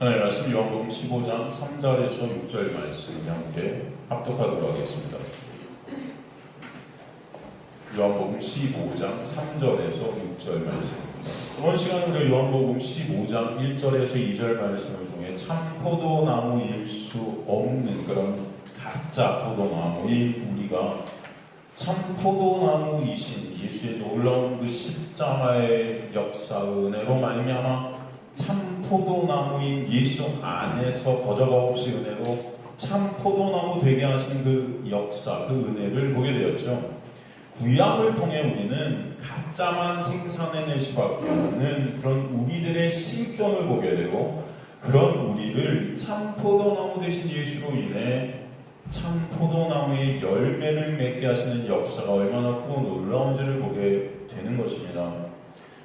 하나님 말씀 요한복음 15장 3절에서 6절 말씀 함께 합독하도록 하겠습니다. 요한복음 15장 3절에서 6절 말씀입니다. 이번 시간에 우리 요한복음 15장 1절에서 2절 말씀을 통해 참 포도나무일 수 없는 그런 가짜 포도나무인 우리가 참 포도나무이신 예수의 놀라운 그 십자가의 역사 은혜로 말미암아 참 포도나무인 예수 안에서 거저가 없이 은혜로 참 포도나무 되게 하시는 그 역사, 그 은혜를 보게 되었죠. 구약을 통해 우리는 가짜만 생산해낼 수밖에 없는 그런 우리들의 실존을 보게 되고, 그런 우리를 참 포도나무 되신 예수로 인해 참 포도나무의 열매를 맺게 하시는 역사가 얼마나 크고 놀라운지를 보게 되는 것입니다.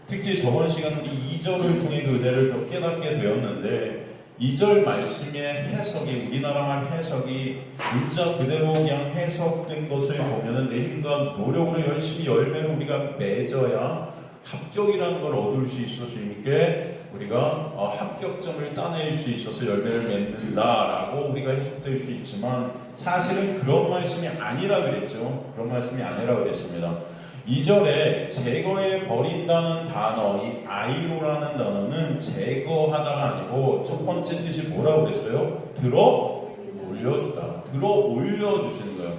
특히 저번 시간 우리 2절을 통해 그 은혜를 더 깨닫게 되었는데, 2절 말씀의 해석이, 우리나라 말 해석이 문자 그대로 그냥 해석된 것을 보면은 내 힘과 노력으로 열심히 열매를 우리가 맺어야 합격이라는 걸 얻을 수 있어서 이렇게 우리가 합격점을 따낼 수 있어서 열매를 맺는다라고 우리가 해석될 수 있지만, 사실은 그런 말씀이 아니라 그랬죠. 그런 말씀이 아니라 그랬습니다. 2절에 제거해 버린다는 단어, 이 아이로라는 단어는 제거하다가 아니고 첫 번째 뜻이 뭐라고 그랬어요? 들어 올려주다. 들어 올려주시는 거예요.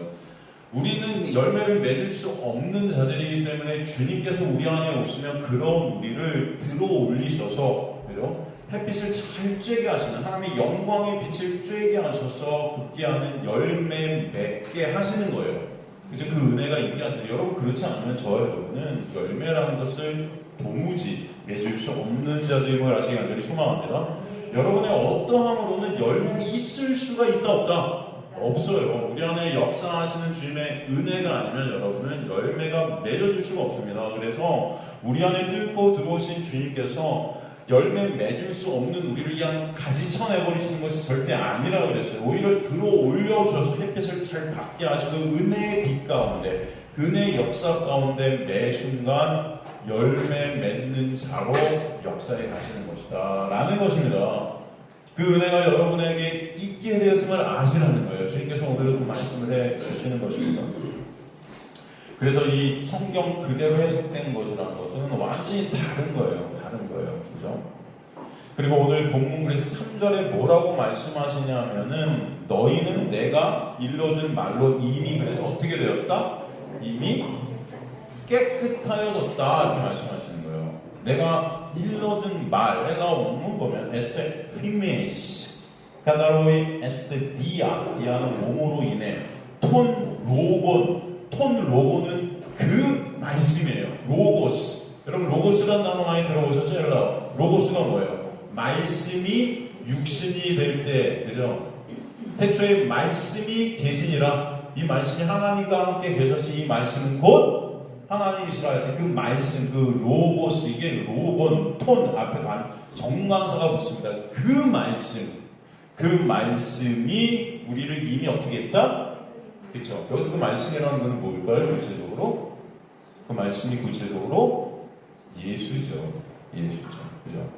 우리는 열매를 맺을 수 없는 자들이기 때문에 주님께서 우리 안에 오시면 그런 우리를 들어 올리셔서, 그죠? 햇빛을 잘 쬐게 하시는, 하나님의 영광의 빛을 쬐게 하셔서 굳게 하는 열매 맺게 하시는 거예요. 그죠? 그 은혜가 있게 하시는. 여러분, 그렇지 않으면 저와 여러분은 열매라는 것을 도무지 맺을 수 없는 자들임을 아시기 간절히 소망합니다. 여러분의 어떠함으로는 열매가 있을 수가 있다 없다? 없어요. 우리 안에 역사하시는 주님의 은혜가 아니면 여러분은 열매가 맺어질 수가 없습니다. 그래서 우리 안에 뚫고 들어오신 주님께서 열매 맺을 수 없는 우리를 그냥 가지쳐내버리시는 것이 절대 아니라고 그랬어요. 오히려 들어 올려주셔서 햇빛을 잘 받게 하시고 은혜의 빛 가운데, 은혜의 역사 가운데 매 순간 열매 맺는 자로 역사에 가시는 것이다 라는 것입니다. 그 은혜가 여러분에게 있게 되었음을 아시라는 거예요. 주님께서 오늘은 말씀을 해주시는 것입니다. 그래서 이 성경 그대로 해석된 것이라는 것은 완전히 다른 거예요. 다른 거예요. 그죠? 그리고 오늘 본문 그래서 3절에 뭐라고 말씀하시냐 하면은, 너희는 내가 일러준 말로 이미, 그래서 어떻게 되었다? 이미 깨끗하여졌다. 이렇게 말씀하시는 거예요. 내가 일러준 말, 내가 원문 보면 에테 히메이스 카다로이 에스테 디아, 디아는 몸으로 인해 톤 로고는 그 말씀이에요. 로고스. 여러분, 로고스라는 단어 많이 들어보셨죠? 여러분, 로고스가 뭐예요? 말씀이 육신이 될 때, 그죠? 태초에 말씀이 계시니라. 이 말씀이 하나님과 함께 계셔서 이 말씀은 곧 하나님이시라 할 때 그 말씀, 그 로고스, 이게 로곤, 톤 앞에 정관사가 붙습니다. 그 말씀이 우리를 이미 어떻게 했다? 그렇죠. 여기서 그 말씀이라는 것은 뭘까요? 구체적으로 그 말씀이 구체적으로 예수죠. 그죠?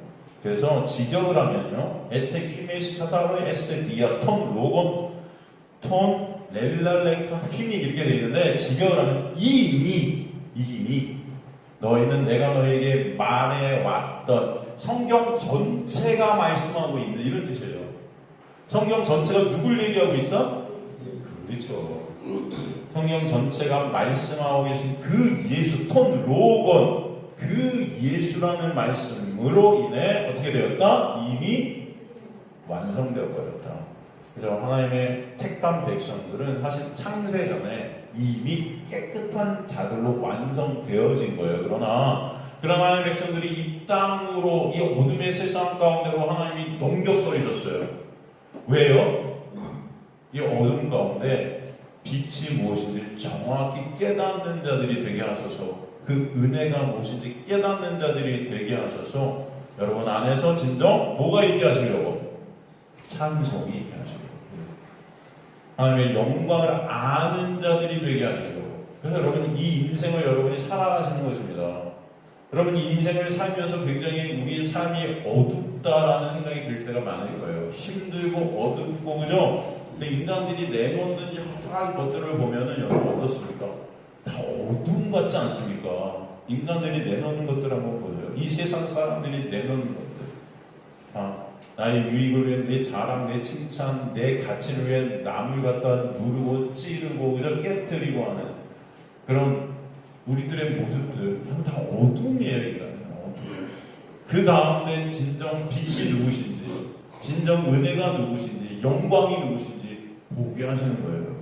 그래서 직역을 하면요, 에테 휘메시 카타로의 에스테 디아 톤 로곤 톤 렐랄레카 휘미 이렇게 되어 있는데, 직역을 하면 이미 너희는 내가 너에게 말해왔던, 성경 전체가 말씀하고 있는 이런 뜻이에요. 성경 전체가 누굴 얘기하고 있다? 그렇죠. 성경 전체가 말씀하고 계신 그 예수, 톤 로건, 그 예수라는 말씀으로 인해 어떻게 되었다? 이미 완성되어 버렸다. 그래서 하나님의 택한 백성들은 사실 창세 전에 이미 깨끗한 자들로 완성되어진 거예요. 그러나 하나님의 백성들이 이 땅으로, 이 어둠의 세상 가운데로 하나님이 넘겨버리셨어요. 왜요? 이 어둠 가운데 빛이 무엇인지 정확히 깨닫는 자들이 되게 하셔서, 그 은혜가 무엇인지 깨닫는 자들이 되게 하셔서 여러분 안에서 진정 뭐가 있게 하시려고? 찬송이 있게 하시려고, 하나님의 영광을 아는 자들이 되게 하시려고. 그래서 여러분 이 인생을 여러분이 살아가시는 것입니다. 여러분 이 인생을 살면서 굉장히 우리의 삶이 어둡고 어둡다라는 생각이 들 때가 많을 거예요. 힘들고 어둡고 그죠? 근데 인간들이 내놓는 여러 가지 것들을 보면은 여러분 어떻습니까? 다 어둠 같지 않습니까? 인간들이 내놓는 것들 한번 보세요. 이 세상 사람들이 내놓는 것들. 나의 유익을 위해 내 자랑, 내 칭찬, 내 가치를 위해 남을 갖다 누르고 찌르고 그저 깨뜨리고 하는 그런 우리들의 모습들 다 어둠이에요. 인간은 어둠. 그 가운데 진정 빛이 누구신지, 진정 은혜가 누구신지, 영광이 누구신지 보게 하시는 거예요.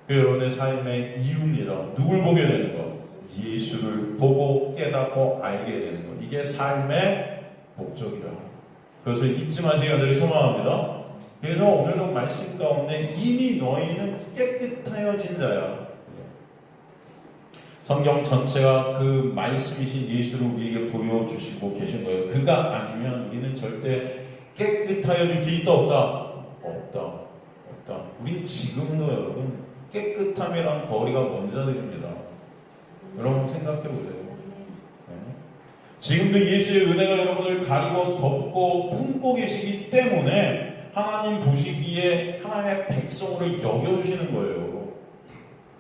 그 여러분의 삶의 이유입니다. 누굴 보게 되는 거? 예수를 보고 깨닫고 알게 되는 거. 이게 삶의 목적이다. 그것을 잊지 마시기 간절히 소망합니다. 그래서 오늘도 말씀 가운데 이미 너희는 깨끗하여진 자야. 성경 전체가 그 말씀이신 예수를 우리에게 보여주시고 계신 거예요. 그가 아니면 우리는 절대 깨끗하여질 수 있다 없다? 없다. 우린 지금도 여러분 깨끗함이란 거리가 먼 자들입니다. 여러분 생각해 보세요. 지금도 예수의 은혜가 여러분을 가리고 덮고 품고 계시기 때문에 하나님 보시기에 하나님의 백성으로 여겨주시는 거예요.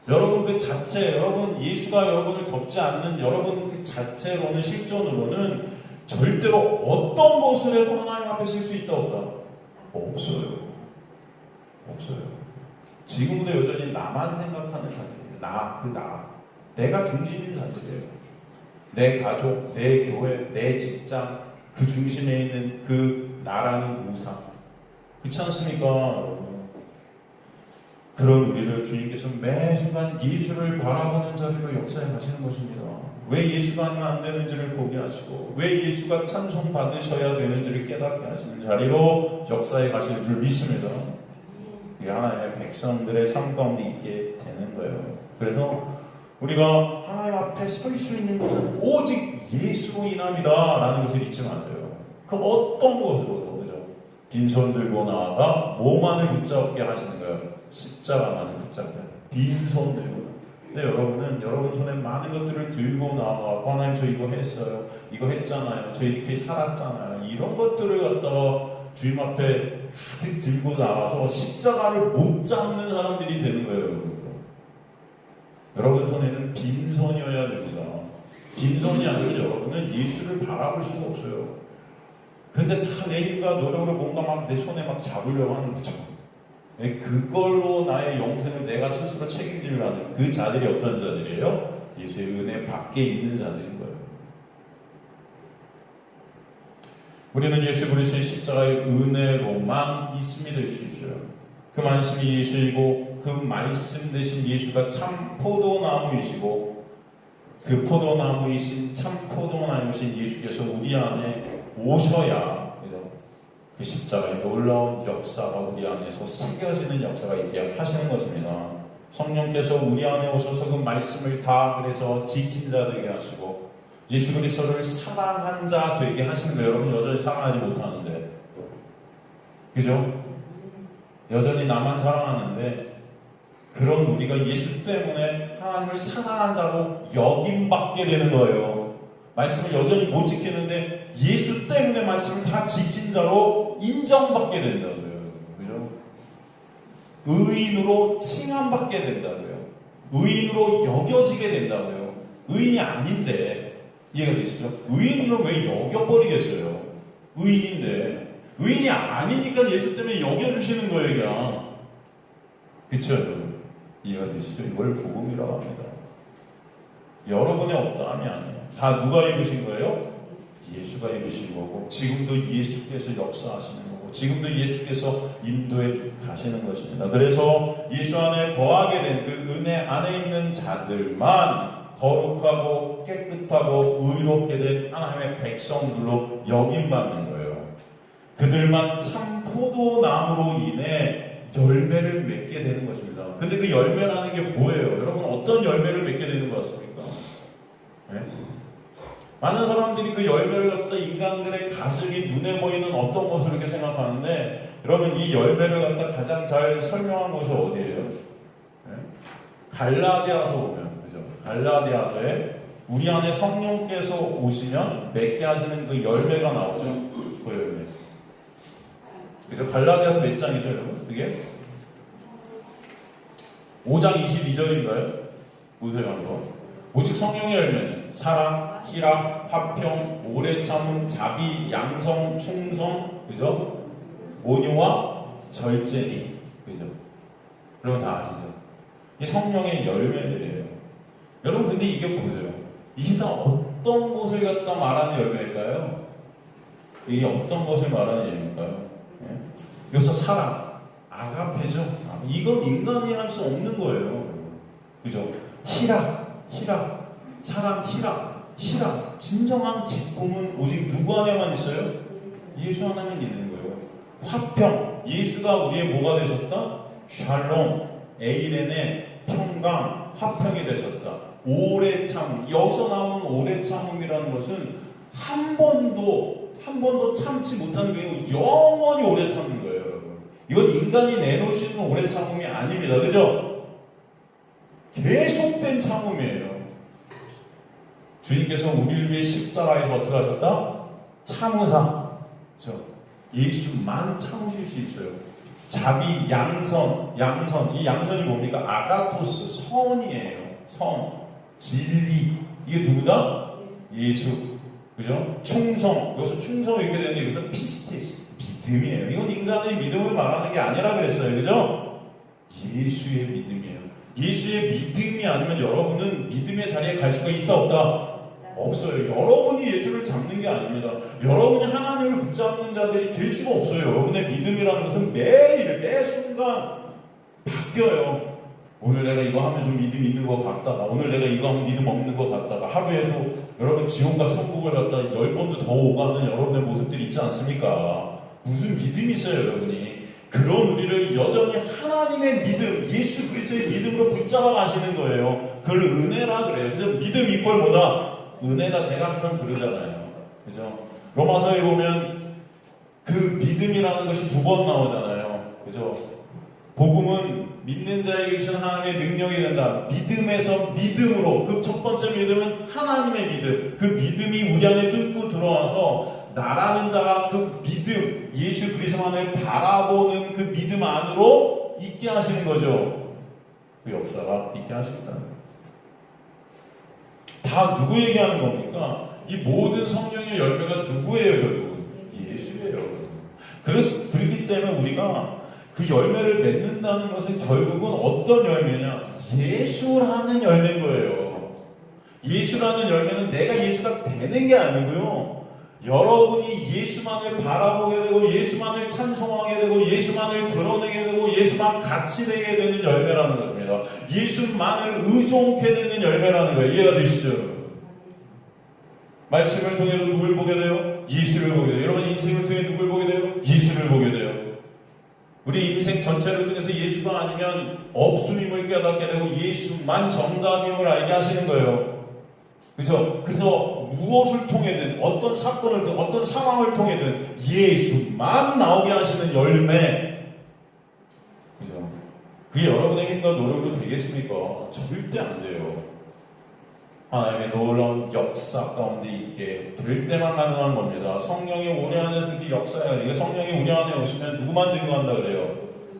여러분 그 자체, 여러분 예수가 여러분을 덮지 않는 여러분 그 자체로는 실존으로는 절대로 어떤 것을 해도 하나님 앞에 설 수 있다 없다? 없어요. 지금도 여전히 나만 생각하는 자들이에요. 내가 중심인 자들이에요. 내 가족, 내 교회, 내 직장, 그 중심에 있는 그 나라는 우상. 그렇지 않습니까, 여러분? 그런 우리를 주님께서 매 순간 예수를 바라보는 자리로 역사해 가시는 것입니다. 왜 예수가 아니면 안 되는지를 보게 하시고, 왜 예수가 찬송 받으셔야 되는지를 깨닫게 하시는 자리로 역사해 가실 줄 믿습니다. 그게 하나님의 백성들의 삶 가운데 있게 되는 거예요. 그래서 우리가 하나님 앞에 설 수 있는 것은 오직 예수로 인함이다 라는 것을 잊지 마세요. 그 어떤 것으로도 그죠? 빈손 들고 나아가 몸 안을 붙잡게 하시는 거예요. 십자가만을 붙잡게 빈손 들고. 근데 여러분은 여러분 손에 많은 것들을 들고 나와서 하나님 저 이거 했어요, 이거 했잖아요, 저 이렇게 살았잖아요, 이런 것들을 갖다가 주님 앞에 가득 들고 나와서 십자가를 못 잡는 사람들이 되는 거예요. 여러분 손에는 빈손이어야 됩니다. 빈손이 아니면 여러분은 예수를 바라볼 수가 없어요. 근데 다 내 힘과 노력으로 뭔가 막 내 손에 막 잡으려고 하는 거죠. 그걸로 나의 영생을 내가 스스로 책임지려 하는 그 자들이 어떤 자들이에요? 예수의 은혜 밖에 있는 자들인 거예요. 우리는 예수 그리스도의 십자가의 은혜로만 있음이 될 수 있어요. 그 말씀이 예수이고 그 말씀 대신 예수가 참 포도나무이시고 그 포도나무이신 참 포도나무이신 예수께서 우리 안에 오셔야 그 십자가의 놀라운 역사가 우리 안에서 새겨지는 역사가 있게 하시는 것입니다. 성령께서 우리 안에 오셔서 그 말씀을 다 그래서 지킨 자 되게 하시고 예수 그리스도를 사랑한 자 되게 하시는 거예요. 여러분 여전히 사랑하지 못하는데 그죠? 여전히 나만 사랑하는데 그런 우리가 예수 때문에 하나님을 사랑한 자로 여김받게 되는 거예요. 말씀을 여전히 못 지키는데 예수 때문에 말씀을 다 지킨 자로 인정받게 된다고요. 그죠? 의인으로 칭함받게 된다고요. 의인으로 여겨지게 된다고요. 의인이 아닌데 이해가 되시죠? 의인으로 왜 여겨버리겠어요? 의인인데 의인이 아니니까 예수 때문에 여겨주시는 거예요, 그냥. 그쵸, 여러분? 이해가 되시죠? 이걸 복음이라고 합니다. 여러분의 어떠함이 아니에요. 다 누가 입으신 거예요? 예수가 입으신 거고, 지금도 예수께서 역사하시는 거고, 지금도 예수께서 인도해 가시는 것입니다. 그래서 예수 안에 거하게 된 그 은혜 안에 있는 자들만 거룩하고 깨끗하고 의롭게 된 하나님의 백성들로 여김받는 거예요. 그들만 참 포도나무로 인해 열매를 맺게 되는 것입니다. 근데 그 열매라는 게 뭐예요? 여러분 어떤 열매를 맺게 되는 것 같습니까? 네? 많은 사람들이 그 열매를 갖다 인간들의 가족이 눈에 보이는 어떤 것을 이렇게 생각하는데 여러분 이 열매를 갖다 가장 잘 설명한 곳이 어디예요? 네? 갈라디아서 보면 그죠? 갈라디아서에 우리 안에 성령께서 오시면 맺게 하시는 그 열매가 나오죠. 그 열매. 그래서 갈라디아서 몇 장이죠, 여러분? 그게 5장 22절인가요? 보세요 한번. 오직 성령의 열매는 사랑, 희락, 화평, 오래 참음, 자비, 양성, 충성, 그죠? 온유와 절제니, 그죠? 여러분 다 아시죠? 이 성령의 열매들이에요. 여러분 근데 이게 보세요. 이게 다 어떤 것을 갖다 말하는 열매일까요? 이게 어떤 것을 말하는 열매일까요? 예? 여기서 사랑, 아가페죠. 이건 인간이 할 수 없는 거예요. 그죠? 희락, 사랑, 희락. 진정한 기쁨은 오직 누구 안에만 있어요? 예수 하나님 있는 거예요. 화평, 예수가 우리의 뭐가 되셨다? 샬롬, 에이렌의 평강, 화평이 되셨다. 오래 참음, 여기서 나오는 오래 참음이라는 것은 한 번도 참지 못하는 게 영원히 오래 참는 거예요, 여러분. 이건 인간이 내놓을 수 있는 오래 참음이 아닙니다. 그죠? 계속된 참음이에요. 주님께서 우리를 위해 십자가에서 어떻게 하셨다? 참으사. 그렇죠? 예수만 참으실 수 있어요. 자비, 양선. 이 양선이 뭡니까? 아가토스, 선이에요. 선, 진리. 이게 누구다? 예수. 그죠? 충성. 여기서 충성이 이렇게 되는데 여기서 피스티스, 믿음이에요. 이건 인간의 믿음을 말하는 게 아니라 그랬어요. 그죠? 예수의 믿음이에요. 예수의 믿음이 아니면 여러분은 믿음의 자리에 갈 수가 있다 없다? 없어요. 여러분이 예수를 잡는 게 아닙니다. 여러분이 하나님을 붙잡는 자들이 될 수가 없어요. 여러분의 믿음이라는 것은 매일 매 순간 바뀌어요. 오늘 내가 이거 하면 좀 믿음 있는 것 같다가, 오늘 내가 이거 하면 믿음 없는 것 같다가, 하루에도 여러분 지옥과 천국을 갖다 10번도 더 오가는 여러분의 모습들이 있지 않습니까? 무슨 믿음이 있어요, 여러분이? 그런 우리를 여전히 하나님의 믿음, 예수 그리스도의 믿음으로 붙잡아 가시는 거예요. 그걸 은혜라 그래요. 그래서 믿음 이퀄 뭐다? 은혜다. 제가 항상 그러잖아요. 그죠? 로마서에 보면 그 믿음이라는 것이 2번 나오잖아요. 그죠? 복음은 믿는 자에게 주신 하나님의 능력이 된다. 믿음에서 믿음으로. 그 첫 번째 믿음은 하나님의 믿음. 그 믿음이 우리 안에 뚫고 들어와서 나라는 자가 그 믿음, 예수 그리스도만을 바라보는 그 믿음 안으로 있게 하시는 거죠. 그 역사가 있게 하시겠다는 거예요. 다 누구 얘기하는 겁니까? 이 모든 성령의 열매가 누구예요, 여러분? 예수예요. 그렇기 때문에 우리가 그 열매를 맺는다는 것은 결국은 어떤 열매냐? 예수라는 열매인 거예요. 예수라는 열매는 내가 예수가 되는 게 아니고요. 여러분이 예수만을 바라보게 되고 예수만을 찬송하게 되고 예수만을 드러내게 되고 예수만 같이 되게 되는 열매라는 것입니다. 예수만을 의존케 되는 열매라는 거예요. 이해가 되시죠? 말씀을 통해서 누굴 보게 돼요? 예수를 보게 돼요. 여러분 인생을 통해 누굴 보게 돼요? 예수를 보게 돼요. 우리 인생 전체를 통해서 예수가 아니면 없음임을 깨닫게 되고 예수만 정답임을 알게 하시는 거예요. 그죠? 그래서 무엇을 통해든 어떤 사건을 어떤 상황을 통해든 예수만 나오게 하시는 열매. 그죠? 그게 여러분의 힘과 노력으로 되겠습니까? 절대 안 돼요. 하나님의 놀라운 역사 가운데 있게 될 때만 가능한 겁니다. 성령이 우리 안에서 이렇게 역사해야 돼요. 성령이 우리 안에 오시면 누구만 증거한다 그래요?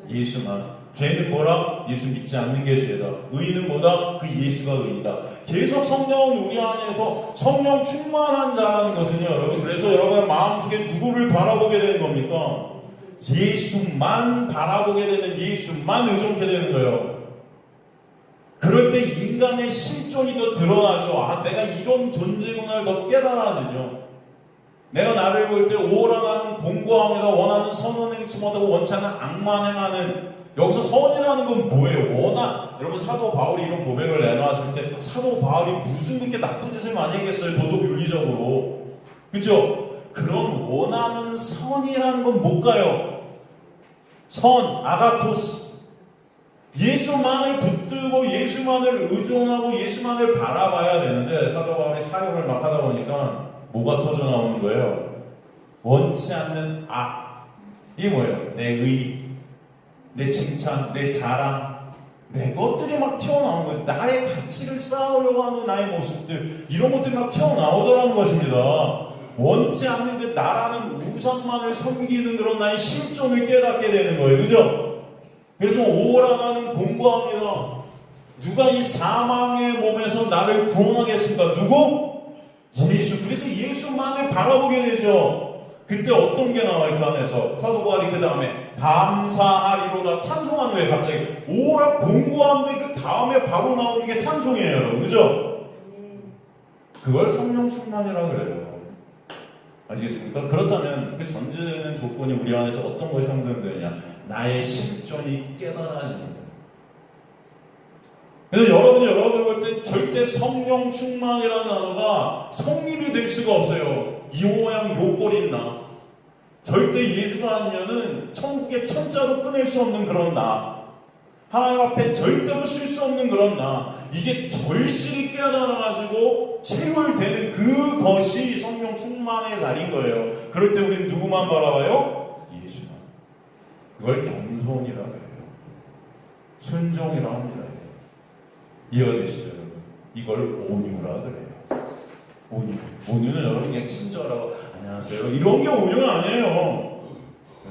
예수만. 죄는 뭐라? 예수 믿지 않는 게 죄다. 의는 뭐다? 그 예수가 의이다. 계속 성령은 우리 안에서 성령 충만한 자라는 것은요, 여러분. 그래서 여러분의 마음속에 누구를 바라보게 되는 겁니까? 예수만 바라보게 되는, 예수만 의존케 되는 거예요. 그럴 때 인간의 실존이 더 드러나죠. 아, 내가 이런 존재구나를 더 깨달아지죠. 내가 나를 볼 때 오라가는 공고함에다 원하는 선한 행치 못하고 원치 않은 악만 행하는, 여기서 선이라는 건 뭐예요? 여러분 사도 바울이 이런 고백을 내놓았을 때 사도 바울이 무슨 그렇게 나쁜 짓을 많이 했겠어요? 도덕 윤리적으로. 그죠? 그런 원하는 선이라는 건 뭘까요? 선, 아가토스. 예수만을 붙들고 예수만을 의존하고 예수만을 바라봐야 되는데 사도 바울이 사역을 막 하다 보니까 뭐가 터져 나오는 거예요? 원치 않는 악. 이게 뭐예요? 내 의, 내 칭찬, 내 자랑, 내 것들이 막 튀어나오는 거예요. 나의 가치를 쌓으려고 하는 나의 모습들, 이런 것들이 막 튀어나오더라는 것입니다. 원치 않는 그 나라는 우상만을 섬기는 그런 나의 실존을 깨닫게 되는 거예요. 그죠? 그래서 오라나는 공고합니다. 누가 이 사망의 몸에서 나를 구원하겠습니까? 누구? 예수. 그래서 예수만을 바라보게 되죠. 그때 어떤 게 나와요? 그 안에서 사도 바울이 그 다음에 감사하리로다 찬송한 후에 갑자기 오라 공고하는데 그 다음에 바로 나오는 게 찬송이에요, 여러분. 그죠? 그걸 성령 충만이라고 그래요. 아시겠습니까? 그렇다면 그 전제되는 조건이 우리 안에서 어떤 것이 형성되느냐? 나의 실존이 깨달아지는 거예요. 그래서 여러분이 여러분을 볼 때 절대 성령 충만이라는 단어가 성립이 될 수가 없어요. 이 모양 요 꼴이 있나? 절대 예수가 아니면은 천국의 천자로 끊을 수 없는 그런 나, 하나님 앞에 절대로 쓸 수 없는 그런 나, 이게 절실히 깨달아가지고 체결되는 그것이 성령 충만의 자리인 거예요. 그럴 때 우리는 누구만 바라봐요? 예수만. 그걸 겸손이라고 해요. 순종이라고 합니다. 이해가 되시죠, 여러분? 이걸 온유라 그래요. 온유. 온유는 여러분 그냥 친절하고 안녕하세요 이런 게 온유가 아니에요. 네?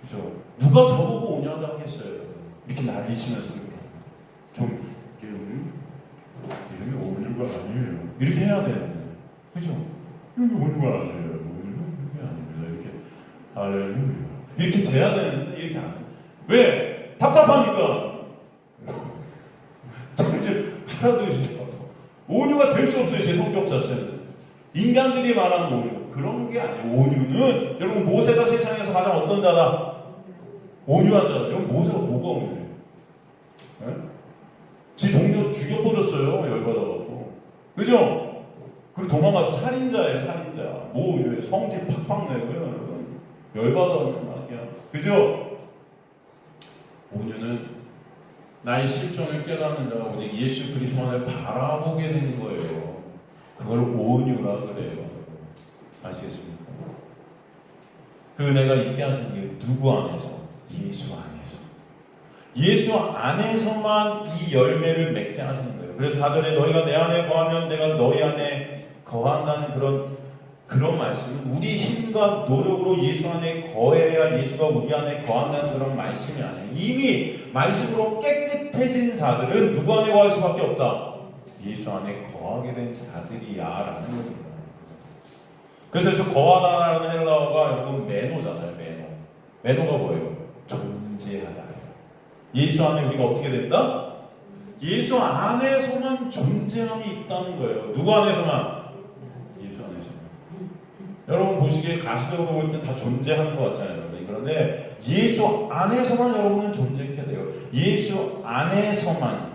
그죠? 누가 저보고 온유하다 하겠어요, 여러분? 이렇게 난리치면서 좀 이름이 온유가 아니에요. 이렇게 해야 되는데, 그죠? 이게 온유가 아니에요. 온유는 그게 아닙니다. 이렇게 할렐루야 이렇게 돼야 되는데 이렇게 안 해요. 왜? 답답하니까. 하나도 온유가 될 수 없어요. 제 성격 자체는. 인간들이 말하는 온유 그런 게 아니에요. 온유는 여러분 모세가 세상에서 가장 어떤 자다? 온유한 자다. 여러분 모세가 뭐가 온유해요? 네? 지 동료 죽여버렸어요. 열받아갖고. 그죠? 그리고 도망가서 살인자예요. 살인자. 뭐 온유해? 성질 팍팍 내고요. 여러분. 열받아는 말이야. 그죠? 온유는 나의 실존을 깨닫는 자가 오직 예수 그리스도만을 바라보게 되는 거예요. 그걸 온유라 그래요. 아시겠습니까? 그 은혜가 있게 하신 게 누구 안에서? 예수 안에서. 예수 안에서만 이 열매를 맺게 하시는 거예요. 그래서 4절에 너희가 내 안에 거하면 내가 너희 안에 거한다는 그런 말씀은 우리 힘과 노력으로 예수 안에 거해야 예수가 우리 안에 거한다는 그런 말씀이 아니에요. 이미 말씀으로 깨끗해진 자들은 누구 안에 거할 수밖에 없다? 예수 안에 거하게 된 자들이야 라는 겁니다. 그래서 거하다라는 헬라어가 여러분 매노잖아요. 매노가 뭐예요? 존재하다. 예수 안에 우리가 어떻게 됐다? 예수 안에서만 존재함이 있다는 거예요. 누구 안에서만? 여러분 보시기에 가시적으로 볼 때 다 존재하는 것 같잖아요. 여러분. 그런데 예수 안에서만 여러분은 존재하게 돼요. 예수 안에서만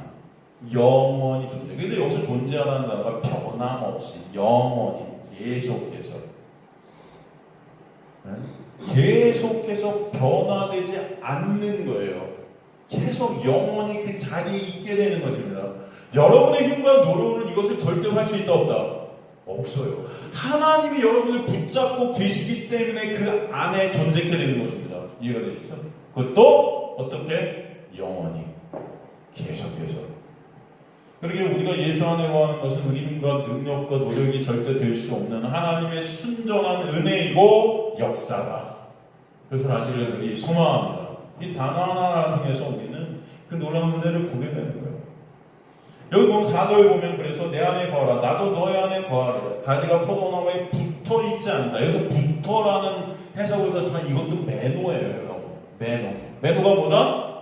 영원히 존재. 근데 여기서 존재하라는 단어가 변함없이 영원히 계속해서 계속해서 변화되지 않는 거예요. 계속 영원히 그 자리에 있게 되는 것입니다. 여러분의 힘과 노력으로는 이것을 절대로 할 수 있다 없다? 없어요. 하나님이 여러분을 붙잡고 계시기 때문에 그 안에 존재하게 되는 것입니다. 이해가 되시죠? 그것도 어떻게? 영원히 계속해서. 그러게 우리가 예수 안에 거하는 것은 우리 힘과 능력과 노력이 절대 될 수 없는 하나님의 순전한 은혜이고 역사다. 그래서 아시기를 우리 소망합니다. 이 단어 하나를 통해서 우리는 그 놀라운 은혜를 보게 되는 거예요. 여기 보면 4절 보면 그래서 내 안에 거하라 나도 너희 안에 거하리라 가지가 포도나무에 붙어있지 않는다. 여기서 붙어라는 해석을 썼지만 이것도 매노예요. 여러분. 매노가 뭐다?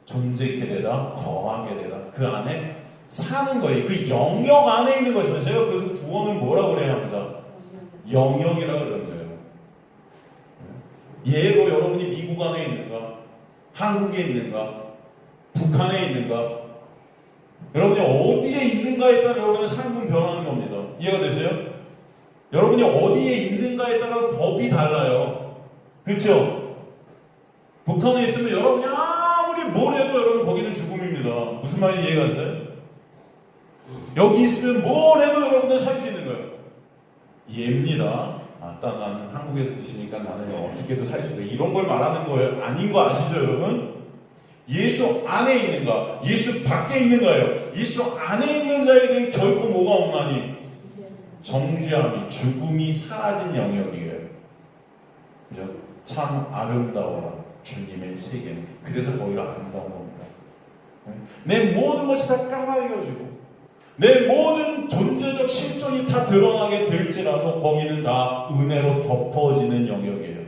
존재케 되다 거하게 되다 그 안에 사는 거예요. 그 영역 안에 있는 것이죠. 제가 그래서 구원을 뭐라고 그래야 합니다. 영역이라고 그러는 거예요. 예로 여러분이 미국 안에 있는가? 한국에 있는가? 북한에 있는가? 여러분이 어디에 있는가에 따라 여러분의 삶은 변하는 겁니다. 이해가 되세요? 여러분이 어디에 있는가에 따라 법이 달라요. 그렇죠? 북한에 있으면 여러분이 아무리 뭘 해도 여러분 거기는 죽음입니다. 무슨 말인지 이해가 되세요? 여기 있으면 뭘 해도 여러분들 살 수 있는 거예요. 이해입니다. 나는 한국에서 있으니까 나는 어떻게도 살 수 있다. 이런 걸 말하는 거예요. 아닌 거 아시죠, 여러분? 예수 안에 있는가? 예수 밖에 있는가요? 예수 안에 있는 자에게는 결코 뭐가 없나니? 정죄함이, 죽음이 사라진 영역이에요. 그죠? 참 아름다워라 주님의 세계는. 그래서 거기가 아름다운 겁니다. 내 모든 것이 다 까마귀어지고 내 모든 존재적 실존이 다 드러나게 될지라도 거기는 다 은혜로 덮어지는 영역이에요.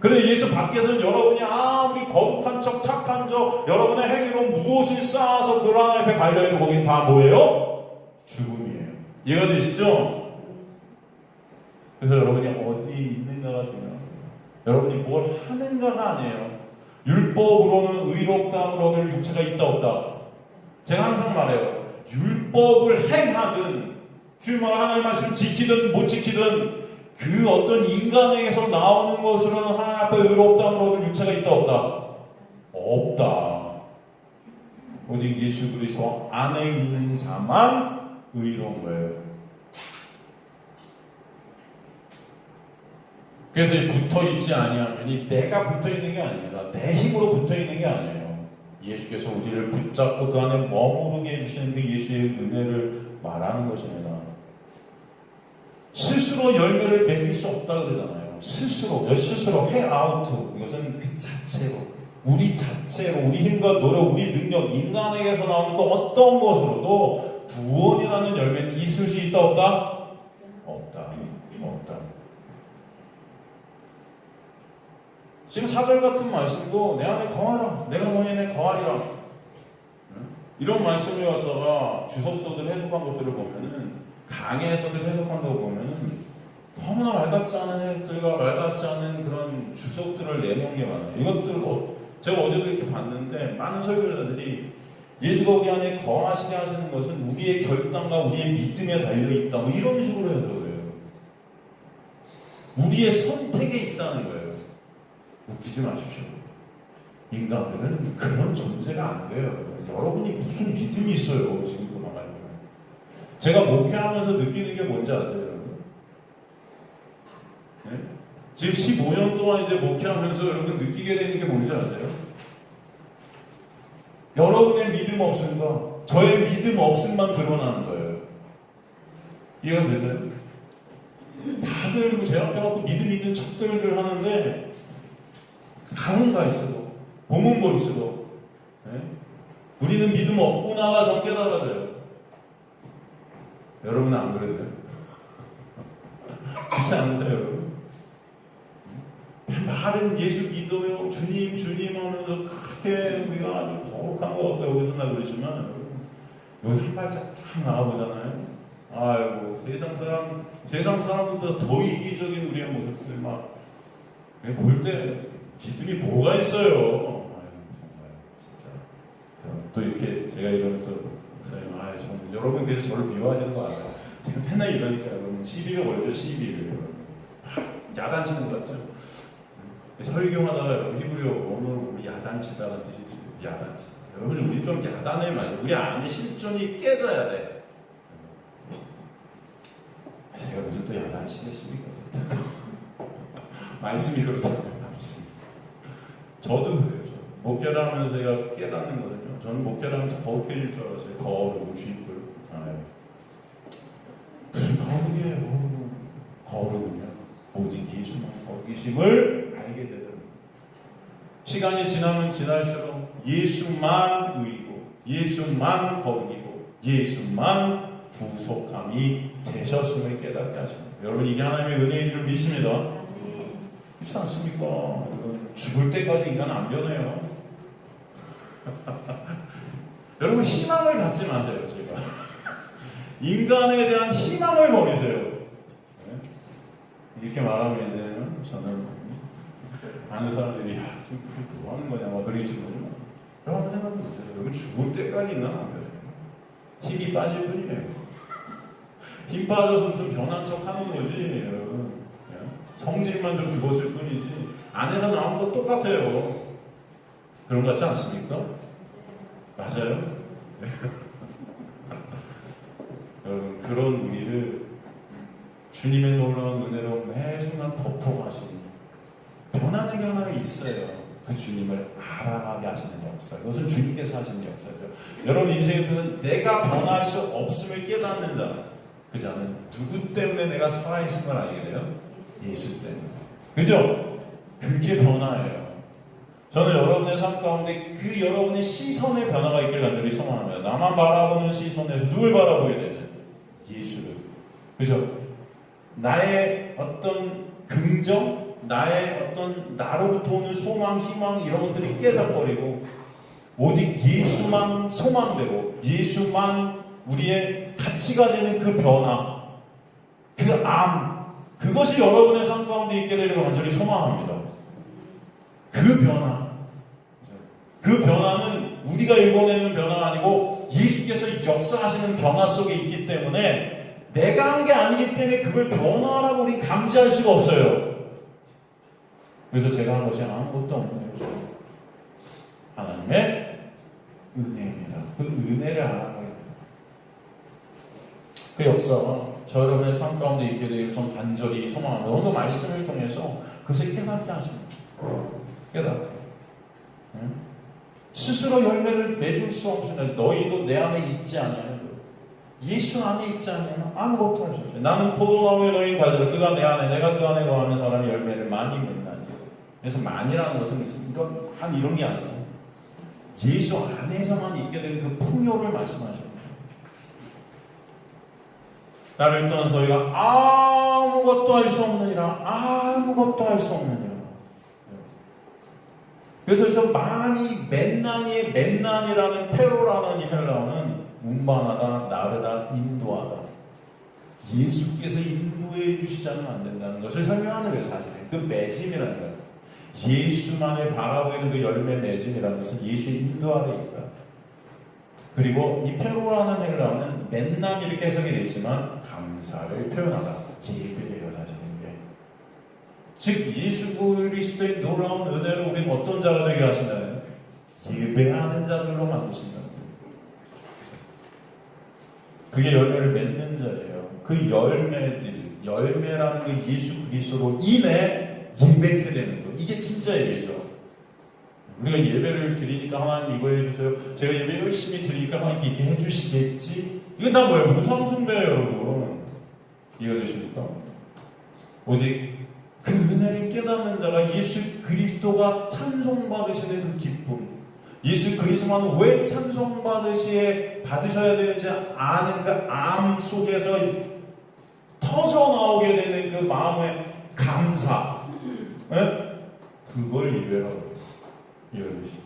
그런데 예수 밖에서는 여러분이 아무리 거룩한 척 착한 척 여러분의 행위로 무엇을 쌓아서 그 하나님 앞에 갈려있는 거긴 다 뭐예요? 죽음이에요. 이해가 되시죠? 그래서 여러분이 어디 있는가가 중요합니다. 여러분이 뭘 하는가가 아니에요. 율법으로는 의롭다함을 얻을 육체가 있다 없다. 제가 항상 말해요. 율법을 행하든 주님과 하나님의 말씀을 지키든 못 지키든 그 어떤 인간에게서 나오는 것으로는 하나님 앞에 의롭다함을 얻을 육체가 있다 없다. 없다. 오직 예수 그리스도 안에 있는 자만 의로운 거예요. 그래서 붙어있지 아니하면 내가 붙어있는 게 아닙니다. 내 힘으로 붙어있는 게 아니에요. 예수께서 우리를 붙잡고 그 안에 머무르게 해주시는 그 예수의 은혜를 말하는 것입니다. 스스로 열매를 맺을 수 없다 그러잖아요. 스스로 해아우트. 이것은 그 자체로, 우리 자체로, 우리 힘과 노력, 우리 능력, 인간에게서 나오는 것 어떤 것으로도 구원이라는 열매는 있을 수 있다 없다? 없다. 지금 4절 같은 말씀도 내 안에 거하라, 내가 너희 안에 거하리라, 이런 말씀을 갖다가 주석서들 해석한 것들을 보면은, 강해서들 해석한 거 보면은 너무나 말 같지 않은 해석들과 말 같지 않은 그런 주석들을 내놓은 게 많아요. 이것들 제가 어제도 이렇게 봤는데 많은 설교자들이 예수가 우리 안에 거하시게 하시는 것은 우리의 결단과 우리의 믿음에 달려있다, 뭐 이런 식으로 해석을 해요. 우리의 선택에 있다는 거예요. 웃기지 마십시오. 인간들은 그런 존재가 안 돼요. 여러분이 무슨 믿음이 있어요, 지금도 가만히 보면. 제가 목회하면서 느끼는 게 뭔지 아세요, 여러분? 네? 지금 15년 동안 이제 목회하면서 여러분 느끼게 되는 게 뭔지 아세요? 여러분의 믿음 없음과 저의 믿음 없음만 드러나는 거예요. 이해가 되세요? 다들 제 앞에 갖고 믿음 있는 척들을 하는데 가는 가 있어도, 몸은 뭐 있어도, 네? 우리는 믿음 없구나가 전 깨달아져요. 여러분은 안 그러세요? 그렇지 않으세요, 여러분? 말은 예수 믿어요, 주님, 주님 하면서 그렇게 우리가 아주 거룩한 것 같고 여기서 나 그러지만, 여기서 한 발짝 딱 나와보잖아요. 아이고, 세상 사람보다 더 이기적인 우리의 모습들 막 볼 때 믿음이 뭐가 있어요? 아유, 정말 진짜. 또 이렇게 제가 이러면 또 목사님, 정말 여러분 계속 저를 미워하시는 거 알아요? 제가 맨날 이러니까 여러분 시비가 걸죠, 시비를. 야단치는 거 같죠? 설교하다가 여러분 히브리어 원어로 야단치다는 뜻이죠. 야단치. 여러분 우리 좀 야단을 말이에요. 우리 안에 실존이 깨져야 돼. 제가 무슨 또 야단치겠습니까? 말씀이 그렇다고요. 저도 그래요. 목회를 하면서 제가 깨닫는 거거든요. 저는 목회를 하면서 거룩해질 줄 알았어요. 거룩을 주입을. 무슨 거룩이에요. 거룩은요, 오직 예수만 거룩이심을 알게 되더라고요. 시간이 지나면 지날수록 예수만 의이고 예수만 거룩이고 예수만 구속함이 되셨음을 깨닫게 하십니다. 여러분, 이게 하나님의 은혜인 줄 믿습니다. 그렇지 않습니까? 죽을 때까지 인간 안 변해요. 여러분, 희망을 갖지 마세요. 제가 인간에 대한 희망을 버리세요. 네? 이렇게 말하면 이제 저는 아는 사람들이 지금 뭐 하는 거냐 막 그러겠지만, 여러분 생각해 보세요. 여러분, 죽을 때까지 인간 안 변해요. 힘이 빠질 뿐이에요. 힘 빠져서 무슨 변한 척 하는 거지, 여러분. 성질만 좀 죽었을 뿐이지 안에서 나오는 거 똑같아요. 그런 것 같지 않습니까? 맞아요? 여러분, 그런 우리를 주님의 놀라운 은혜로 매 순간 덮어가시는 변하는 게 하나 있어요. 그 주님을 알아가게 하시는 역사. 그것은 주님께서 하시는 역사죠. 여러분 인생에 대해서는 내가 변할 수 없음을 깨닫는 자, 그지 않아요? 누구 때문에 내가 살아있는 걸 알게 돼요? 예수 때문에. 그죠? 그게 변화예요. 저는 여러분의 삶 가운데 그 여러분의 시선의 변화가 있길 간절히 소망합니다. 나만 바라보는 시선에서 누굴 바라보게 되는? 예수를. 그죠? 나의 어떤 긍정, 나의 어떤 나로부터 오는 소망, 희망 이런 것들이 깨져버리고 오직 예수만 소망되고 예수만 우리의 가치가 되는 그 변화, 그 그것이 여러분의 삶 가운데 있게 되리를 간절히 소망합니다. 그 변화, 그 변화는 우리가 일궈내는 변화가 아니고 예수께서 역사하시는 변화 속에 있기 때문에 내가 한 게 아니기 때문에 그걸 변화라고 우리 감지할 수가 없어요. 그래서 제가 한 것이 아무것도 없네요. 하나님의 은혜입니다. 그 은혜를 알아가야 돼요. 그 역사가 저 여러분의 삶 가운데 있게 되기를 전 간절히 소망합니다. 오늘 말씀을 통해서 그것을 깨닫게 하십니다. 깨닫게. 응? 스스로 열매를 맺을 수 없습니다. 너희도 내 안에 있지 않냐면 예수 안에 있지 않냐면 아무것도 할 수 없어요. 나는 포도나무에 너희 과자를 그가 내 안에 내가 그 안에 거하는 사람이 열매를 많이 맺나니. 그래서 많이라는 것은 이런 게 아니에요. 예수 안에서만 있게 되는 그 풍요를 말씀하십니다. 나를 떠나서 너희가 아무것도 할 수 없느니라. 아무것도 할 수 없느니라. 그래서 맨난이라는 테로라는 이 헬라어는 운반하다, 나르다, 인도하다. 예수께서 인도해 주시지 않으면 안 된다는 것을 설명하는 거예요, 사실은. 그 맺음이라는 거예요. 예수만을 바라보게 되는 그 열매 맺음이라는 것은 예수의 인도 아래 있다. 그리고 이 페로라는 헬라어는 맨난 이렇게 해석이 되지만 감사를 표현하다. 예배예요, 사실은. 즉 예수 그리스도의 놀라운 은혜로 우리는 어떤 자가 되게 하신다는 예배하는 자들로 만드신다. 그게 열매를 맺는 자예요. 그 열매라는 그 예수 그리스도로 인해 예배게 되는 거. 이게 진짜 예배죠. 우리가 예배를 드리니까 하나님 이거 해주세요. 제가 예배 열심히 드리니까 하나님 이렇게 해주시겠지. 이건 다 뭐예요? 무상숭배예요, 여러분. 이해되십니까? 오직 그 은혜를 깨닫는 자가 예수 그리스도가 찬송받으시는 그 기쁨, 예수 그리스도만 왜 찬송받으셔야 되는지 아는 그 암 속에서 터져 나오게 되는 그 마음의 감사, 네? 그걸 예배라고 이해하시죠.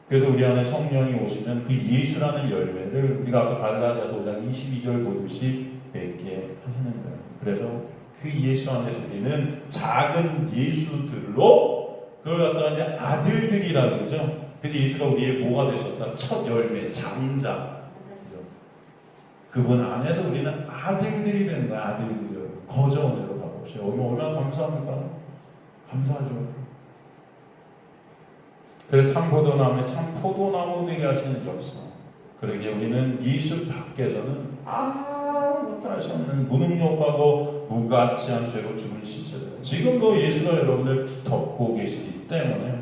그래서 우리 안에 성령이 오시면 그 예수라는 열매를 우리가 아까 갈라디아서 5장 22절 보듯이 맺게 하시는 거예요. 그래서 그 예수 안에서 우리는 작은 예수들로 그걸 갖다가 이제 아들들이라고 그러죠. 그래서 예수가 우리의 뭐가 되셨다? 첫 열매, 장자. 그죠? 그분 안에서 우리는 아들들이 되는 거야, 아들들이요. 거저원으로 가봅시다. 얼마나 감사합니까? 감사하죠. 그래서 참 포도나무에 참 포도나무 되게 하시는 역사. 그러기에 우리는 예수 밖에서는 아무것도 할 수 없는 무능력하고 무가치한 죄로 죽은 시절. 지금도 예수가 여러분을 덮고 계시기 때문에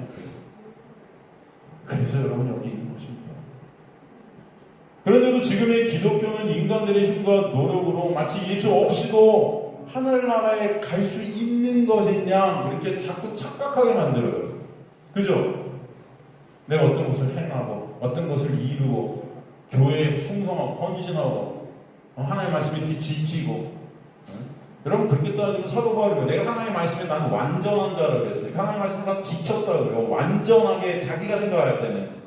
그래서 여러분 여기 있는 것입니다. 그런데도 지금의 기독교는 인간들의 힘과 노력으로 마치 예수 없이도 하늘나라에 갈 수 있는 것이냐 이렇게 자꾸 착각하게 만들어요. 그죠? 내가 어떤 것을 행하고 어떤 것을 이루고 교회에 충성하고 헌신하고 하나님의 말씀을 이렇게 지키고 여러분 그렇게 따지면 사도 바울이 내가 하나님의 말씀에 나는 완전한 자라고 했어요. 하나님의 말씀을 다 지켰다고요. 완전하게 자기가 생각할 때는.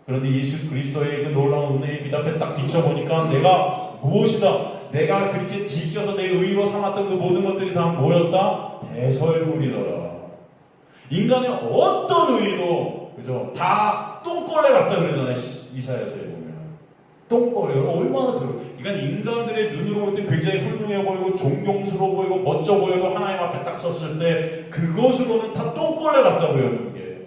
그런데 예수 그리스도의 그 놀라운 은혜의 빛 앞에 딱 비춰보니까 내가 무엇이다? 내가 그렇게 지켜서 내 의로 삼았던 그 모든 것들이 다 뭐였다? 대설물이더라. 인간의 어떤 의도 그죠? 다 똥걸레 같다 그러잖아요. 이사야서에 보면 똥걸레 얼마나 들어. 그러니까 인간들의 눈으로 볼 때 굉장히 훌륭해 보이고 존경스러워 보이고 멋져 보여도 하나님 앞에 딱 섰을 때 그것으로는 다 똥걸레 같다고요. 그게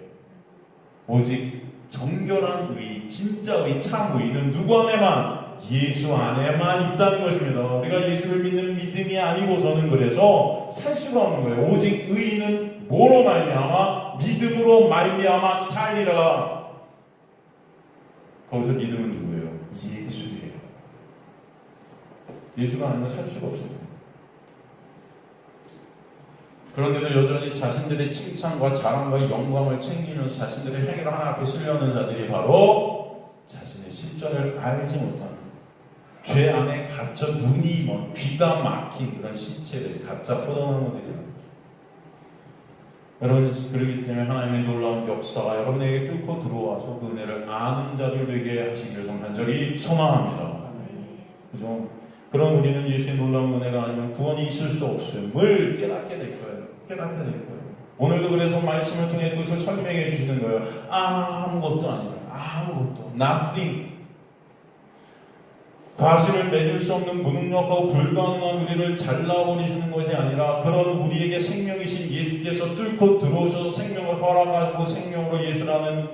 오직 정결한 의, 진짜 의, 참 의는 누구 안에만? 예수 안에만 있다는 것입니다. 우리가 예수를 믿는 믿음이 아니고서는 그래서 살 수가 없는 거예요. 오직 의는 뭐로 말미암아? 믿음으로 말미암아 살리라. 거기서 믿음은 누구예요? 예수예요. 예수가 아니면 살 수가 없습니다. 그런데도 여전히 자신들의 칭찬과 자랑과 영광을 챙기면서 자신들의 행위를 하나 앞에 쓰려는 자들이 바로 자신의 실존을 알지 못하는, 죄 안에 갇혀 눈이 먼, 귀가 막힌 그런 신체들, 가짜 포도나무들이라는 거죠. 여러분, 그렇기 때문에 하나님의 놀라운 역사가 여러분에게 뚫고 들어와서 그 은혜를 아는 자들 되게 하시기를 간절히 소망합니다. 그죠? 그럼 우리는 예수의 놀라운 은혜가 아니면 구원이 있을 수 없음을 깨닫게 될 거예요. 깨닫게 될 거예요. 오늘도 그래서 말씀을 통해 그것을 설명해 주시는 거예요. 아무것도 아니라, 아무것도, nothing. 과실을 맺을 수 없는 무능력하고 불가능한 우리를 잘라버리시는 것이 아니라 그런 우리에게 생명이신 예수께서 뚫고 들어오셔서 생명을 허락하고 생명으로 예수라는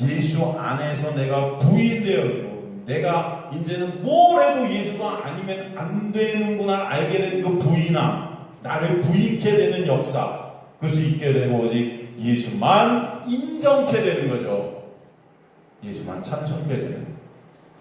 예수 안에서 내가 부인되어 있고, 내가 이제는 뭘 해도 예수가 아니면 안 되는구나 알게 되는 그 부인함, 나를 부인케 되는 역사, 그것이 있게 되고 오직 예수만 인정케 되는 거죠. 예수만 찬송케 되는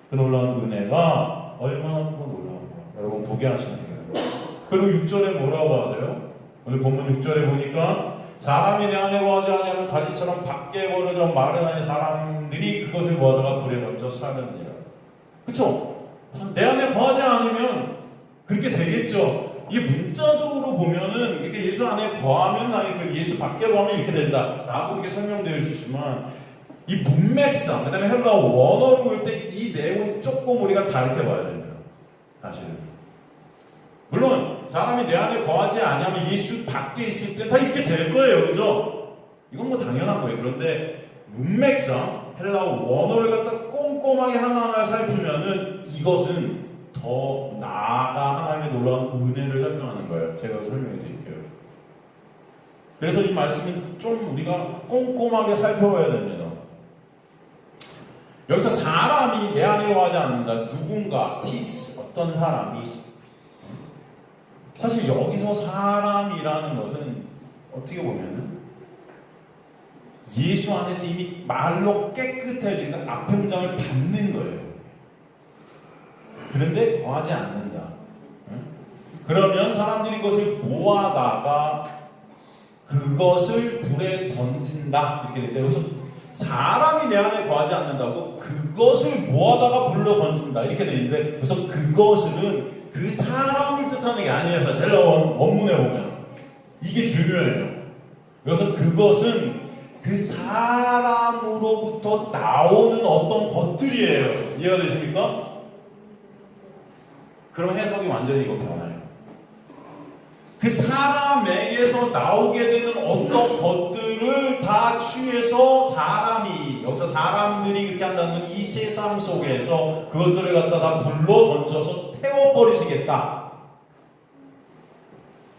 그 놀라운 은혜가 얼마나 크고 놀라운 거야. 여러분 보게 하시는 거예요. 그리고 6절에 뭐라고 하세요? 오늘 본문 6절에 보니까 사람이 내 안에 거하지 아니하면 가지처럼 밖에 벌어져 마른 안에 사람들이 그것을 모아다가 불에 던져 사느니라. 그쵸? 내 안에 거하지 않으면 그렇게 되겠죠. 이게 문자적으로 보면은 이게 예수 안에 거하면 아니 그 예수 밖에 거하면 이렇게 된다 라고 이렇게 설명되어 있지만 이 문맥상, 그 다음에 헬라어 원어로 볼 때 이 내용은 조금 우리가 다르게 봐야 됩니다. 사실은. 물론 사람이 내 안에 거하지 않으면 예수 밖에 있을 때 다 이렇게 될 거예요. 그죠? 이건 뭐 당연한 거예요. 그런데 문맥상 헬라어 원어를 갖다 꼼꼼하게 하나하나 살피면은 이것은 더 나아가 하나님의 놀라운 은혜를 설명하는 거예요. 제가 설명해 드릴게요. 그래서 이 말씀은 좀 우리가 꼼꼼하게 살펴봐야 됩니다. 여기서 사람이 내 안에 거하지 않는다. 누군가, 티스, 어떤 사람이. 사실 여기서 사람이라는 것은 어떻게 보면은 예수 안에서 이미 말로 깨끗해진 압행장을 받는 거예요. 그런데 거하지 않는다. 그러면 사람들이 그것을 모아다가 그것을 불에 던진다. 이렇게 될 때, 그래서 사람이 내 안에 거하지 않는다고 그것을 모아다가 불러 던진다. 이렇게 되는데, 그래서 그것은 그 사람을 뜻하는 게 아니에요. 사실 헬라어 원문에 보면. 이게 중요해요. 그래서 그것은 그 사람으로부터 나오는 어떤 것들이에요. 이해가 되십니까? 그럼 해석이 완전히 이거 변해요. 그 사람에게서 나오게 되는 어떤 것들을 다 취해서 사람이, 여기서 사람들이 그렇게 한다는 건 이 세상 속에서 그것들을 갖다 다 불러 던져서 태워버리시겠다.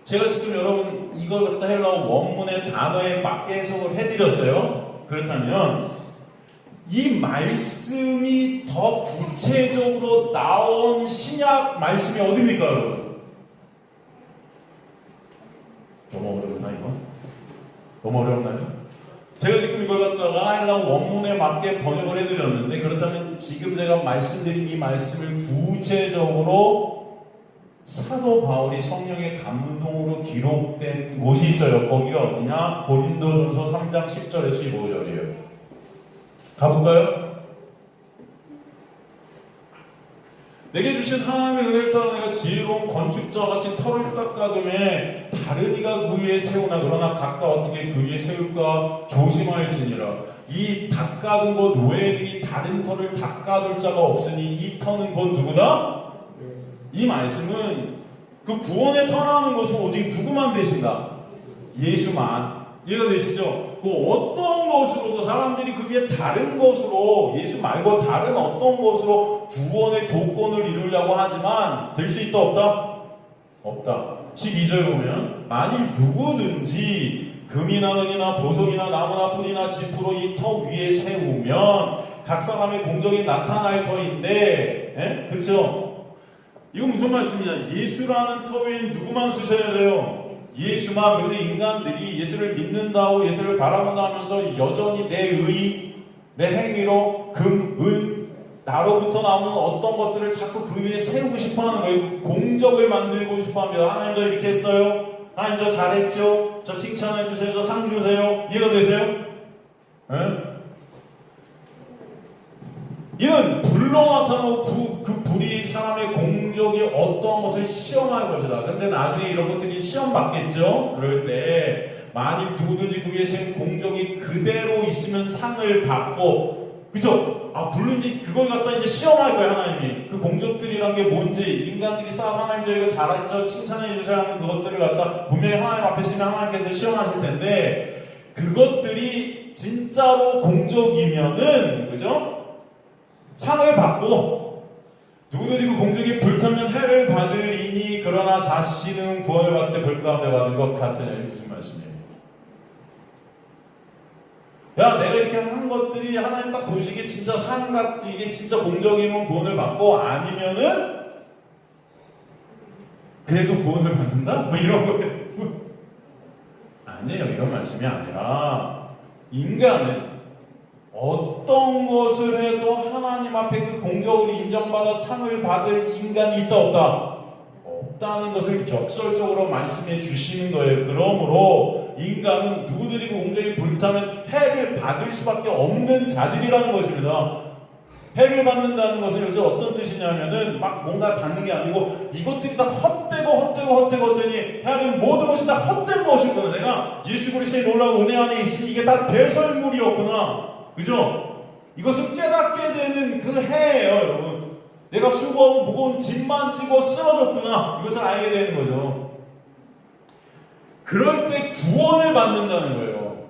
제가 지금 여러분 이걸 갖다 헬라어 원문의 단어에 맞게 해석을 해드렸어요. 그렇다면 이 말씀이 더 구체적으로 나온 신약 말씀이 어디입니까, 여러분? 너무 어렵나 이거? 너무 어렵나요? 제가 지금 이걸 갖다가 헬라어 원문에 맞게 번역을 해드렸는데, 그렇다면 지금 제가 말씀드린 이 말씀을 구체적으로 사도 바울이 성령의 감동으로 기록된 곳이 있어요. 거기가 어디냐? 고린도전서 3장 10절에서 15절이에요. 가볼까요? 내게 주신 하나님의 은혜를 따라 내가 지혜로운 건축자와 같이 터를 닦아둠에 다른 이가 그 위에 세우나 그러나 각각 어떻게 그 위에 세울까 조심할지니라. 이 닦아둔 것 외에 다른 터를 닦아둘 자가 없으니 이 터는 곧 누구다? 이 말씀은 그 구원에 터나는 것은 오직 누구만 되신다? 예수만. 이해가 되시죠? 그 어떤 것으로도 사람들이 그 위에 다른 것으로, 예수 말고 다른 어떤 것으로 구원의 조건을 이루려고 하지만 될 수 있다 없다? 없다. 12절 보면 만일 누구든지 금이나 은이나 보석이나 나무나 풀이나 짚으로 이 터 위에 세우면 각 사람의 공적이 나타날 터인데, 그렇죠? 이거 무슨 말씀이냐? 예수라는 터 위에 누구만 쓰셔야 돼요? 예수만. 그런데 인간들이 예수를 믿는다고, 예수를 바라본다 하면서 여전히 내 의, 내 행위로 금, 은, 나로부터 나오는 어떤 것들을 자꾸 그 위에 세우고 싶어하는 거예요. 공적을 만들고 싶어합니다. 하나님 저 이렇게 했어요. 하나님 저 잘했죠. 저 칭찬해 주세요. 저 상 주세요. 이해가 되세요? 네? 이는 불로 나타나고 그 불이 사람의 공적이 어떤 것을 시험할 것이다. 근데 나중에 이런 것들이 시험 받겠죠? 그럴 때 만일 누구든지 그 위에 세운 공적이 그대로 있으면 상을 받고, 그죠? 물론지 그걸 갖다 이제 시험할 거예요, 하나님이. 그 공적들이란 게 뭔지, 인간들이 쌓아서 하나님 저희가 잘했죠, 칭찬해 주셔야 하는 그것들을 갖다 분명히 하나님 앞에 있으면 하나님께서 시험하실 텐데, 그것들이 진짜로 공적이면은, 그죠? 상을 받고, 누구든지 그 공적이 불타면 해를 받으리니, 그러나 자신은 구원을 받을 때 불 가운데 받은 것 같으냐. 이게 무슨 말씀이에요? 야, 내가 이렇게 한 것들이 하나님 딱 보시기에 진짜 이게 진짜 공적이면 구원을 받고, 아니면은, 그래도 구원을 받는다? 뭐 이런 거예요. 아니에요. 이런 말씀이 아니라, 인간은 어떤 것을 해도 하나님 앞에 그 공적으로 인정받아 상을 받을 인간이 있다 없다? 없다는 것을 역설적으로 말씀해 주시는 거예요. 그러므로 인간은 누구든지 그 공적이 불타면 해를 받을 수밖에 없는 자들이라는 것입니다. 해를 받는다는 것은 여기서 어떤 뜻이냐면은 막 뭔가 받는 게 아니고 이것들이 다 헛되고 해야 되는 모든 것이 다 헛된 것이구나. 내가 예수 그리스도의 놀라운 은혜 안에 있으니 이게 다 배설물이었구나. 그죠? 이것을 깨닫게 되는 그 해예요, 여러분. 내가 수고하고 무거운 짐만 지고 쓰러졌구나. 이것을 알게 되는 거죠. 그럴 때 구원을 받는다는 거예요.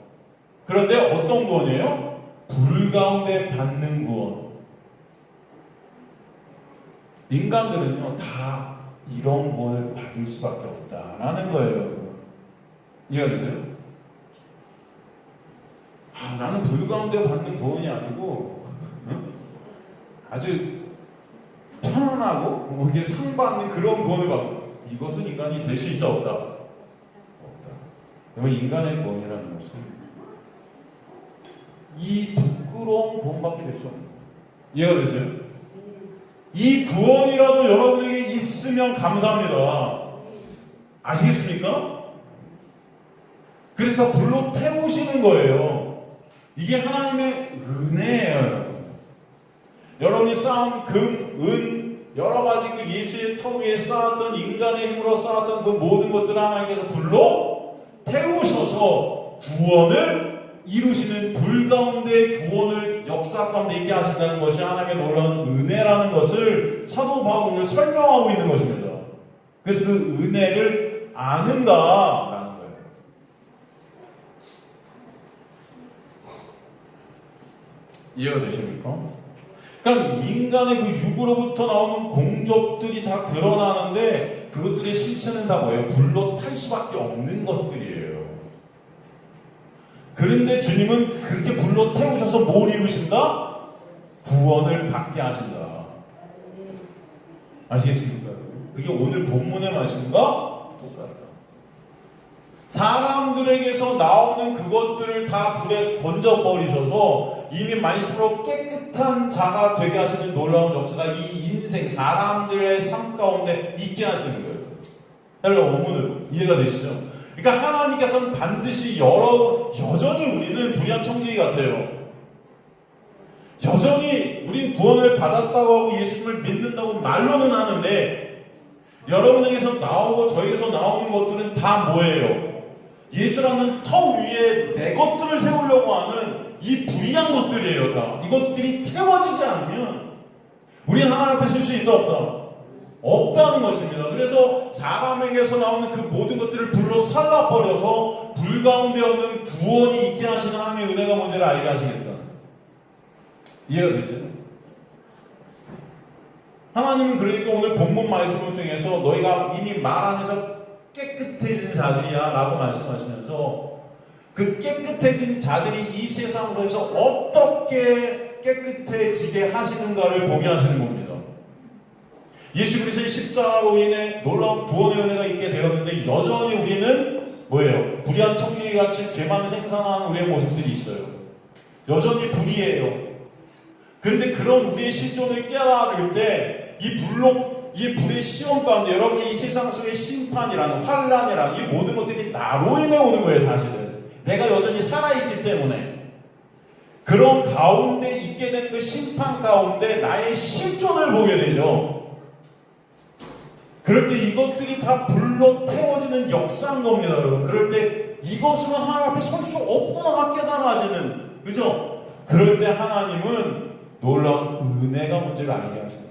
그런데 어떤 구원이에요? 불 가운데 받는 구원. 인간들은요, 다 이런 구원을 받을 수밖에 없다라는 거예요. 이해가 되세요? 나는 불 가운데 받는 구원이 아니고 아주 편안하고 뭐 이게 상 받는 그런 구원을 받고, 이것은 인간이 될 수 있다 없다? 없다. 여러분, 인간의 구원이라는 것은 이 부끄러운 구원밖에 될 수 없는 거예요. 이해가 되세요? 이 구원이라도 여러분에게 있으면 감사합니다. 아시겠습니까? 그래서 다 불로 태우시는 거예요. 이게 하나님의 은혜예요. 여러분이 쌓은 금, 은, 여러 가지 그 예수의 터 위에 쌓았던, 인간의 힘으로 쌓았던 그 모든 것들을 하나님께서 불로 태우셔서 구원을 이루시는, 불 가운데 구원을 역사 가운데 있게 하신다는 것이 하나님의 놀라운 은혜라는 것을 사도 바울은 설명하고 있는 것입니다. 그래서 그 은혜를 아는가라는 거예요. 이해가 되십니까? 그러니까 인간의 그 육으로부터 나오는 공적들이 다 드러나는데 그것들의 실체는 다 뭐예요? 불로 탈 수밖에 없는 것들이에요. 그런데 주님은 그렇게 불로 태우셔서 뭘 이루신다? 구원을 받게 하신다. 아시겠습니까? 그게 오늘 본문의 말씀과 똑같다. 사람들에게서 나오는 그것들을 다 불에 던져버리셔서 이미 말씀으로 깨끗한 자가 되게 하시는 놀라운 역사가 이 인생, 사람들의 삶 가운데 있게 하시는 거예요. 여러분, 원문으로 이해가 되시죠? 그러니까 하나님께서는 반드시 여전히 우리는 불의한 청지기 같아요. 여전히 우린 구원을 받았다고 하고 예수님을 믿는다고 말로는 하는데, 여러분에게서 나오고 저에게서 나오는 것들은 다 뭐예요? 예수라는 터 위에 내 것들을 세우려고 하는 이 불의한 것들이에요. 다 이것들이 태워지지 않으면 우리는 하나님 앞에 설 수 있다 없다? 없다는 것입니다. 그래서 사람에게서 나오는 그 모든 것들을 불로 살라버려서 불 가운데 없는 구원이 있게 하시는 하나님의 은혜가 뭔지를 알게 하시겠다. 이해가 되시죠? 하나님은 그러니까 오늘 본문 말씀을 통해서 너희가 이미 말 안에서 깨끗해진 자들이야 라고 말씀하시면서 그 깨끗해진 자들이 이 세상에서 어떻게 깨끗해지게 하시는가를 보게 하시는 겁니다. 예수 그리스도의 십자가로 인해 놀라운 구원의 은혜가 있게 되었는데 여전히 우리는 뭐예요? 불의한 청지기같이 죄만 생산하는 우리의 모습들이 있어요. 여전히 불의해요. 그런데 그런 우리의 실존을 깨달을 때 이 불의 시험 가운데 여러분이 이 세상 속의 심판이라는 환란이라는 이 모든 것들이 나로 인해 오는 거예요. 사실은 내가 여전히 살아있기 때문에 그런 가운데 있게 되는 그 심판 가운데 나의 실존을 보게 되죠. 그럴 때 이것들이 다 불로 태워지는 역사인 겁니다, 여러분. 그럴 때 이것으로 하나님 앞에 설 수 없구나 깨달아지는, 그죠? 그럴 때 하나님은 놀라운 은혜가 문제를 알게 하십니다.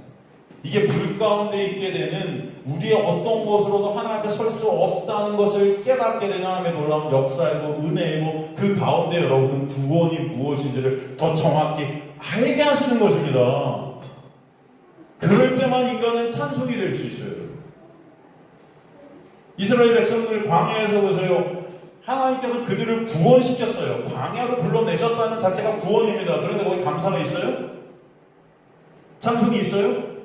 이게 불 가운데 있게 되는 우리의 어떤 것으로도 하나님 앞에 설 수 없다는 것을 깨닫게 되는 하나님의 놀라운 역사이고 은혜이고 그 가운데 여러분은 구원이 무엇인지를 더 정확히 알게 하시는 것입니다. 그럴 때만 인간은 찬송이 될 수 있어요. 이스라엘 백성들 광야에서 보세요. 하나님께서 그들을 구원시켰어요. 광야로 불러내셨다는 자체가 구원입니다. 그런데 거기 감사가 있어요? 찬송이 있어요?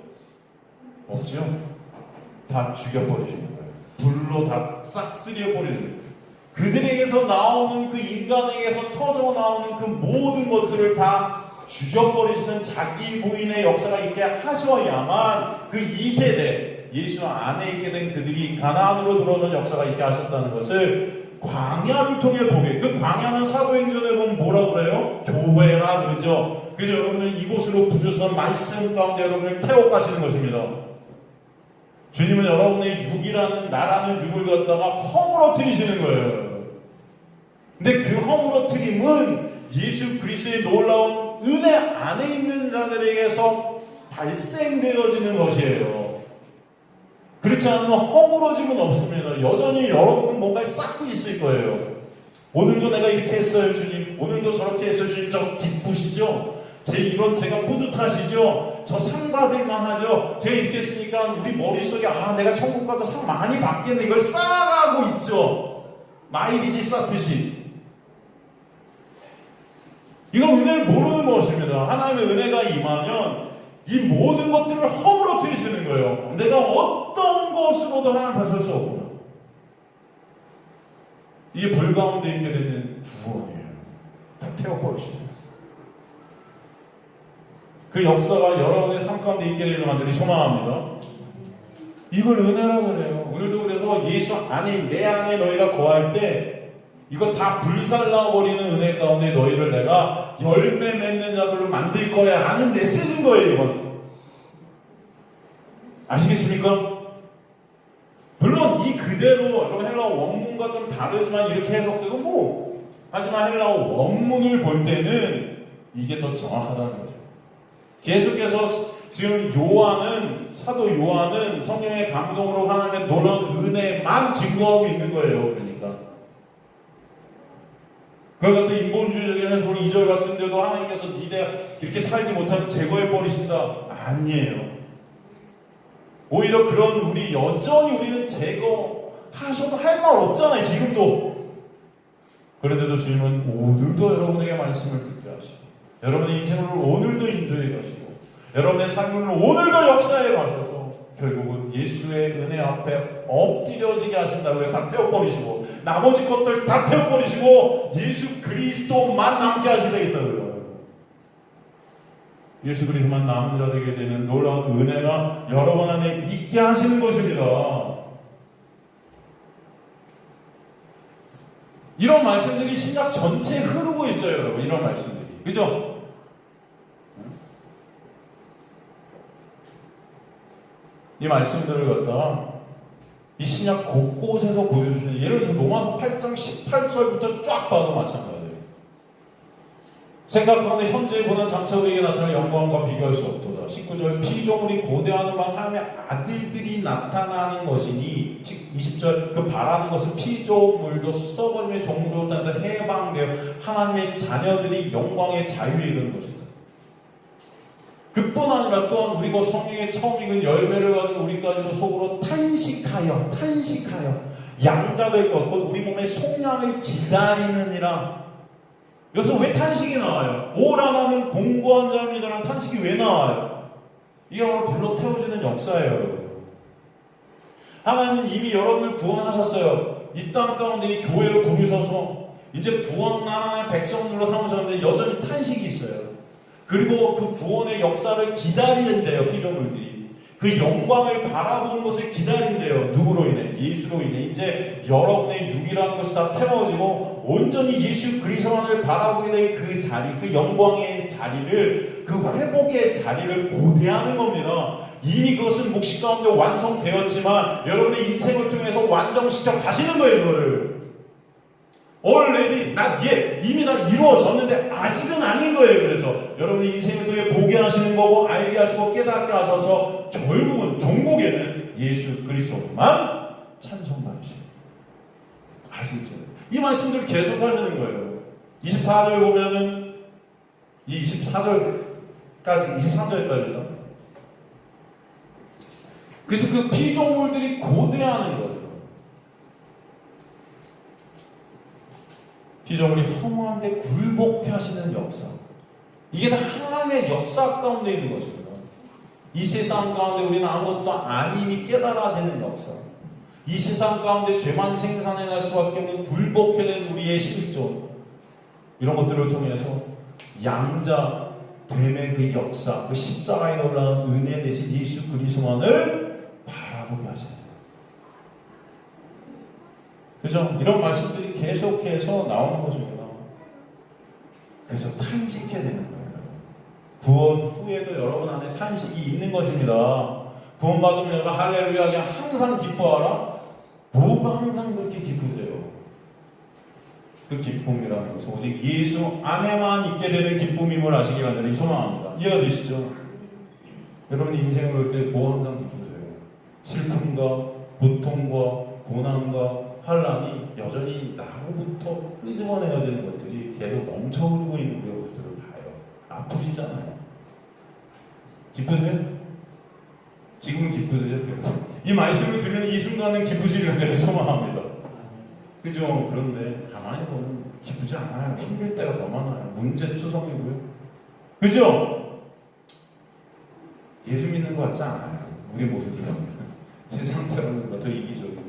없죠. 다 죽여버리시는 거예요. 불로 다 싹쓸이해버리는 거예요. 그들에게서 나오는 그 인간에게서 터져 나오는 그 모든 것들을 다 죽여버리시는 자기 부인의 역사가 있게 하셔야만 그 2세대 예수 안에 있게 된 그들이 가나안으로 들어오는 역사가 있게 하셨다는 것을 광야를 통해 보게. 그 광야는 사도행전에 보면 뭐라 그래요? 교회라 그러죠. 그래서 여러분은 이곳으로 부주선 말씀 가운데 여러분을 태워 가시는 것입니다. 주님은 여러분의 육이라는 나라는 육을 갖다가 허물어뜨리시는 거예요. 근데 그 허물어뜨림은 예수 그리스도의 놀라운 은혜 안에 있는 자들에게서 발생되어지는 것이에요. 그렇지 않으면 허물어짐은 없습니다. 여전히 여러분은 뭔가를 쌓고 있을 거예요. 오늘도 내가 이렇게 했어요, 주님. 오늘도 저렇게 했어요, 주님. 저 기쁘시죠? 제가 뿌듯하시죠? 저 상 받을 만하죠? 제가 이렇게 했으니까 우리 머릿속에 내가 천국 가도 상 많이 받겠네. 이걸 쌓아가고 있죠. 마일리지 쌓듯이. 이건 은혜를 모르는 것입니다. 하나님의 은혜가 임하면 이 모든 것들을 허물어뜨리시는 거예요. 내가 어떤 것으로도 하나님 앞에 설 수 없구나. 이게 불 가운데 있게 되는 구원이에요. 다 태워버리십니다. 그 역사가 여러분의 삶 가운데 있게 되는 간절히 소망합니다. 이걸 은혜라고 그래요. 오늘도 그래서 예수 안에 내 안에 너희가 거할 때 이거 다 불살라버리는 은혜 가운데 너희를 내가 열매 맺는 자들로 만들 거야 라는 메시지인 거예요. 이건 아시겠습니까? 물론 이 그대로 여러분 헬라어 원문과 좀 다르지만 이렇게 해석되고 하지만 헬라어 원문을 볼 때는 이게 더 정확하다는 거죠. 계속해서 지금 사도 요한은 성령의 감동으로 하나님의 놀라운 은혜만 증거하고 있는 거예요. 그러니까 그걸 갖다 인본주의적인 해석으로 2절 같은 데도 하나님께서 니네가 이렇게 살지 못하면 제거해 버리신다. 아니에요. 오히려 그런 여전히 우리는 제거하셔도 할 말 없잖아요. 지금도. 그런데도 주님은 오늘도 여러분에게 말씀을 듣게 하시고 여러분의 인생을 오늘도 인도해 가시고 여러분의 삶을 오늘도 역사해 가셔서 결국은 예수의 은혜 앞에 엎드려지게 하신다고요. 다 태워버리시고 나머지 것들 다 태워버리시고 예수 그리스도만 남게 하시되겠다고요. 예수 그리스도만 남은 자 되게 되는 놀라운 은혜가 여러분 안에 있게 하시는 것입니다. 이런 말씀들이 신약 전체에 흐르고 있어요, 여러분. 이런 말씀들이. 그죠? 이 말씀들을 갖다가 이 신약 곳곳에서 보여주시는, 예를 들어서 로마서 8장 18절부터 쫙 봐도 마찬가지예요. 생각하는데 현재에 보는 장차 우리에게 나타날 영광과 비교할 수 없도다. 19절 피조물이 고대하는 바 하나님의 아들들이 나타나는 것이니 20절 그 바라는 것은 피조물도 썩어짐의 종로로 따라서 해방되어 하나님의 자녀들이 영광의 자유에 이르는 것이다. 그뿐 아니라 또한 우리가 성령의 처음 익은 열매를 가진 우리까지도 속으로 탄식하여 양자될 것 곧 우리 몸의 속량을 기다리느니라. 여기서 왜 탄식이 나와요? 오라나는 공고한 자입니다라는 탄식이 왜 나와요? 이게 바로 불로 태워지는 역사예요, 여러분. 하나님은 이미 여러분을 구원하셨어요. 이 땅 가운데 이 교회를 부르셔서 이제 구원 나라의 백성들로 삼으셨는데 여전히 탄식이 있어요. 그리고 그 구원의 역사를 기다리는데요, 피조물들이. 그 영광을 바라보는 것을 기다린대요. 누구로 인해? 예수로 인해. 이제 여러분의 육이라는 것이 다 태워지고 온전히 예수 그리스도만을 바라보게 된 그 자리, 그 영광의 자리를, 그 회복의 자리를 고대하는 겁니다. 이미 그것은 묵시 가운데 완성되었지만 여러분의 인생을 통해서 완성시켜 가시는 거예요, 이거를. already, 이미 다 이루어졌는데 아직은 아닌 거예요. 그래서 여러분의 인생을 통해 보게 하시는 거고 알게 하시고 깨닫게 하셔서 결국은 종국에는 예수 그리스도만 찬송받으시는 거예요. 아시죠? 이 말씀들을 계속 하시는 거예요. 24절 보면은 이 24절까지 23절까지인가? 그래서 그 피조물들이 고대하는 거예요. 피조물이 허무한데 굴복케 하시는 역사. 이게 다 하나님의 역사 가운데 있는 것입니다. 이 세상 가운데 우리는 아무것도 아님이 깨달아지는 역사. 이 세상 가운데 죄만 생산해낼 수밖에 없는 굴복케 된 우리의 실존. 이런 것들을 통해서 양자 됨의 그 역사, 그 십자가에 놀라운 은혜 대신 예수 그리스도만을 바라보게 하십니다. 그죠? 이런 말씀들이 계속해서 나오는 것입니다. 그래서 탄식해야 되는 거예요. 구원 후에도 여러분 안에 탄식이 있는 것입니다. 구원받으면 여러분 할렐루야 그냥 항상 기뻐하라? 뭐가 항상 그렇게 기쁘세요? 그 기쁨이라는 것은 오직 예수 안에만 있게 되는 기쁨임을 아시기 바랍니다. 소망합니다. 이해가 되시죠? 여러분이 인생을 볼 때 뭐 항상 기쁘세요? 슬픔과 고통과 고난과 환란이 여전히 나로부터 끄집어내어지는 것들이 계속 넘쳐 흐르고 있는 것들을 봐요. 아프시잖아요. 기쁘세요? 지금은 기쁘세요? 이 말씀을 들으면 이 순간은 기쁘시리라 저는 소망합니다. 그죠? 그런데 가만히 보면 기쁘지 않아요. 힘들 때가 더 많아요. 문제투성이고요. 그죠? 예수 믿는 것 같지 않아요. 우리 모습이 세상 사람들과 더 이기적이고요.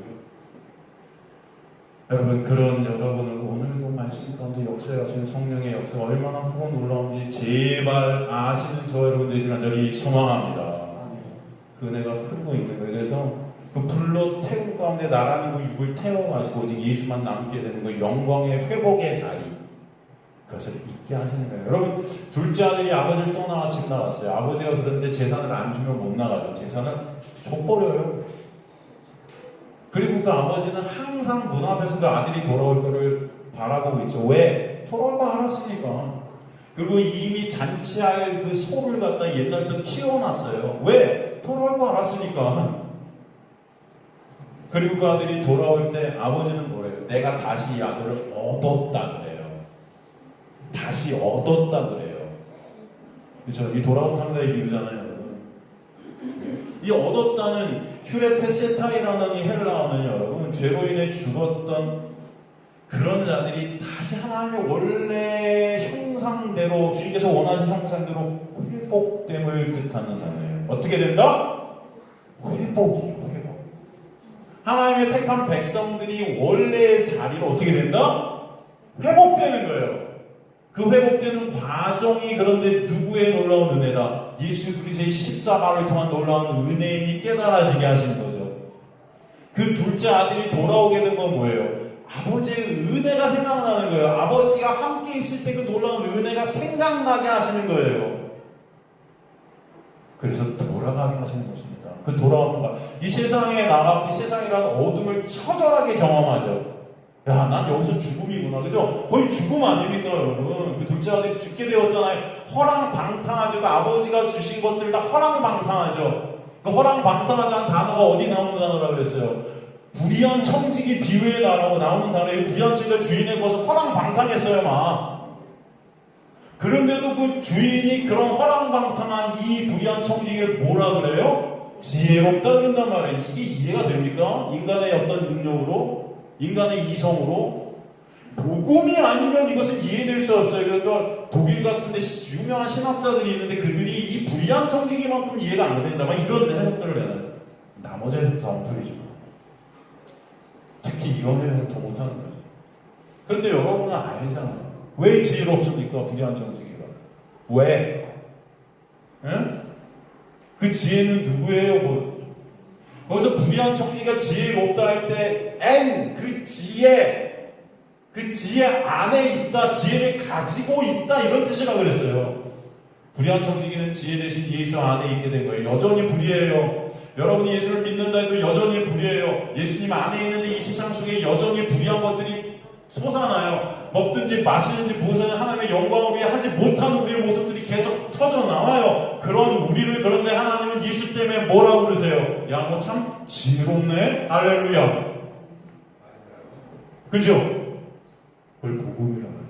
여러분, 그런 여러분을 오늘도 말씀 가운데 역사하시는 성령의 역사가 얼마나 크고 놀라운지 제발 아시는 저 여러분 되시길 간절히 소망합니다. 그 은혜가 흐르고 있는 거예요. 그래서 그 불로 태운 가운데 나라는 그 육을 태워가지고 오직 예수만 남게 되는 그 영광의 회복의 자리, 그것을 잊게 하시는 거예요. 여러분, 둘째 아들이 아버지를 떠나가 집 나갔어요. 아버지가 그런데 재산을 안 주면 못 나가죠. 재산을 줘버려요. 그리고 그 아버지는 항상 문 앞에서 그 아들이 돌아올 거를 바라보고 있죠. 왜? 돌아올 거 알았으니까. 그리고 이미 잔치할 그 소를 갖다 옛날부터 키워놨어요. 왜? 돌아올 거 알았으니까. 그리고 그 아들이 돌아올 때 아버지는 뭐래요? 내가 다시 이 아들을 얻었다 그래요. 다시 얻었다 그래요. 그렇죠? 이 돌아온 탕자의 비유잖아요. 이 얻었다는 휴레테세타이라는 이 헬라어는 여러분 죄로 인해 죽었던 그런 자들이 다시 하나님의 원래 형상대로 주님께서 원하신 형상대로 회복됨을 뜻하는 단어예요. 어떻게 된다? 회복이에요. 회복. 하나님의 택한 백성들이 원래의 자리로 어떻게 된다? 회복되는 거예요. 그 회복되는 과정이 그런데 누구의 놀라운 은혜다? 예수 그리스도의 십자가를 통한 놀라운 은혜임이 깨달아지게 하시는 거죠. 그 둘째 아들이 돌아오게 된 건 뭐예요? 아버지의 은혜가 생각나는 거예요. 아버지가 함께 있을 때 그 놀라운 은혜가 생각나게 하시는 거예요. 그래서 돌아가게 하시는 것입니다. 그 돌아오는 것. 이 세상에 나가고 이 세상이라는 어둠을 처절하게 경험하죠. 야, 난 여기서 죽음이구나. 그죠? 거의 죽음 아닙니까, 여러분? 그 둘째 아들이 죽게 되었잖아요. 허랑방탕하죠. 그 아버지가 주신 것들 다 허랑방탕하죠. 그 허랑방탕하다는 단어가 어디 나오는 단어라고 그랬어요? 불의한 청지기 비유에 나오는 단어예요. 불의한 청지기가 주인의 것을 허랑방탕했어요, 막. 그런데도 그 주인이 그런 허랑방탕한 이 불의한 청지기를 뭐라 그래요? 지혜롭다 그런단 말이에요. 이게 이해가 됩니까? 인간의 어떤 능력으로? 인간의 이성으로? 복음이 아니면 이것은 이해될 수 없어요. 그러니까 독일 같은데 유명한 신학자들이 있는데 그들이 이 불의한 청지기만큼 이해가 안 된다만 이런 해석들을 해요. 나머지 해석 다 엉터리죠. 특히 이런 해석은 더 못하는 거죠. 그런데 여러분은 알잖아요. 왜 지혜롭습니까? 불의한 청지기가. 왜? 예? 그 지혜는 누구예요? 거기서 불의한 청지기가 지혜롭다 할 때 그 지혜 안에 있다, 지혜를 가지고 있다, 이런 뜻이라 그랬어요. 불의한 청지기는 지혜 대신 예수 안에 있게 된 거예요. 여전히 불의해요. 여러분이 예수를 믿는다 해도 여전히 불의해요. 예수님 안에 있는데 이 세상 속에 여전히 불의한 것들이 솟아나요. 먹든지 마시든지 무엇을 하나님의 영광을 위해 하지 못하는 우리의 모습들이 계속 터져나와요. 그런 우리를, 그런데 하나님은 예수 때문에 뭐라고 그러세요? 야, 너 참 지혜롭네? 할렐루야. 그죠? 그걸 복음이라고 해요.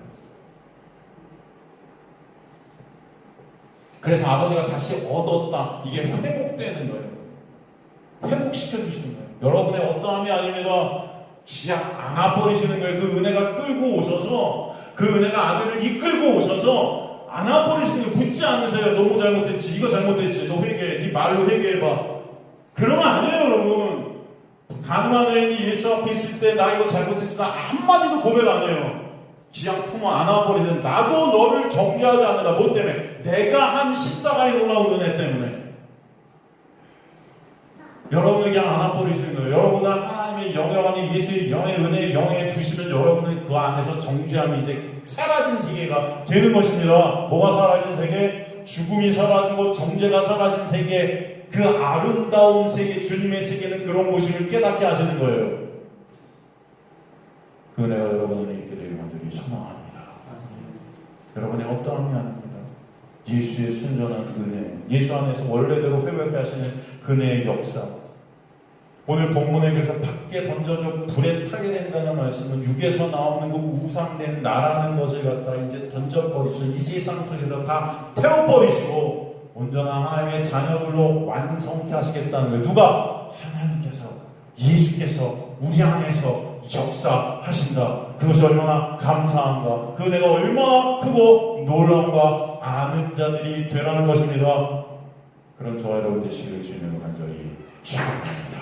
그래서 아버지가 다시 얻었다, 이게 회복되는 거예요. 회복시켜주시는 거예요. 여러분의 어떠함이 아닙니다. 그냥 안아버리시는 거예요. 그 은혜가 끌고 오셔서, 그 은혜가 아들을 이끌고 오셔서 안아버리시는 거예요. 묻지 않으세요. 너무 잘못했지, 이거 잘못했지, 너 회개해, 네 말로 회개해봐. 그러면 아니에요, 여러분. 가늠한 여인이 예수 앞에 있을 때 나 이거 잘못했어, 나 한마디도 고백 안 해요. 그냥 품어 안아버리는, 나도 너를 정죄하지 않는다. 뭐 때문에? 내가 한 십자가에 놀라운 은혜 때문에. 여러분을 그냥 안아버리시는 거예요. 여러분은 하나님의 영광이 예수의 영의 은혜의 영에 두시면 여러분은 그 안에서 정죄함이 이제 사라진 세계가 되는 것입니다. 뭐가 사라진 세계? 죽음이 사라지고 정죄가 사라진 세계, 그 아름다운 세계, 주님의 세계는 그런 곳임을 깨닫게 하시는 거예요. 그 은혜가 여러분을 있게 되길 간절히 소망합니다. 여러분의 어떠함이 아닙니다. 예수의 순전한 은혜, 예수 안에서 원래대로 회복하게 하시는 그네의 역사. 오늘 본문에 그래서 밖에 던져져 불에 타게 된다는 말씀은 육에서 나오는 그 우상된 나라는 것을 갖다 이제 던져버리시고 이 세상 속에서 다 태워버리시고 온전한 하나님의 자녀들로 완성케 하시겠다는 거예요. 누가? 하나님께서, 예수께서 우리 안에서 역사하신다. 그것이 얼마나 감사한가, 그 은혜가 얼마나 크고 놀라운가 아는 자들이 되라는 것입니다. 그런 저와 여러분 되시길 주님으로 간절히 축원합니다.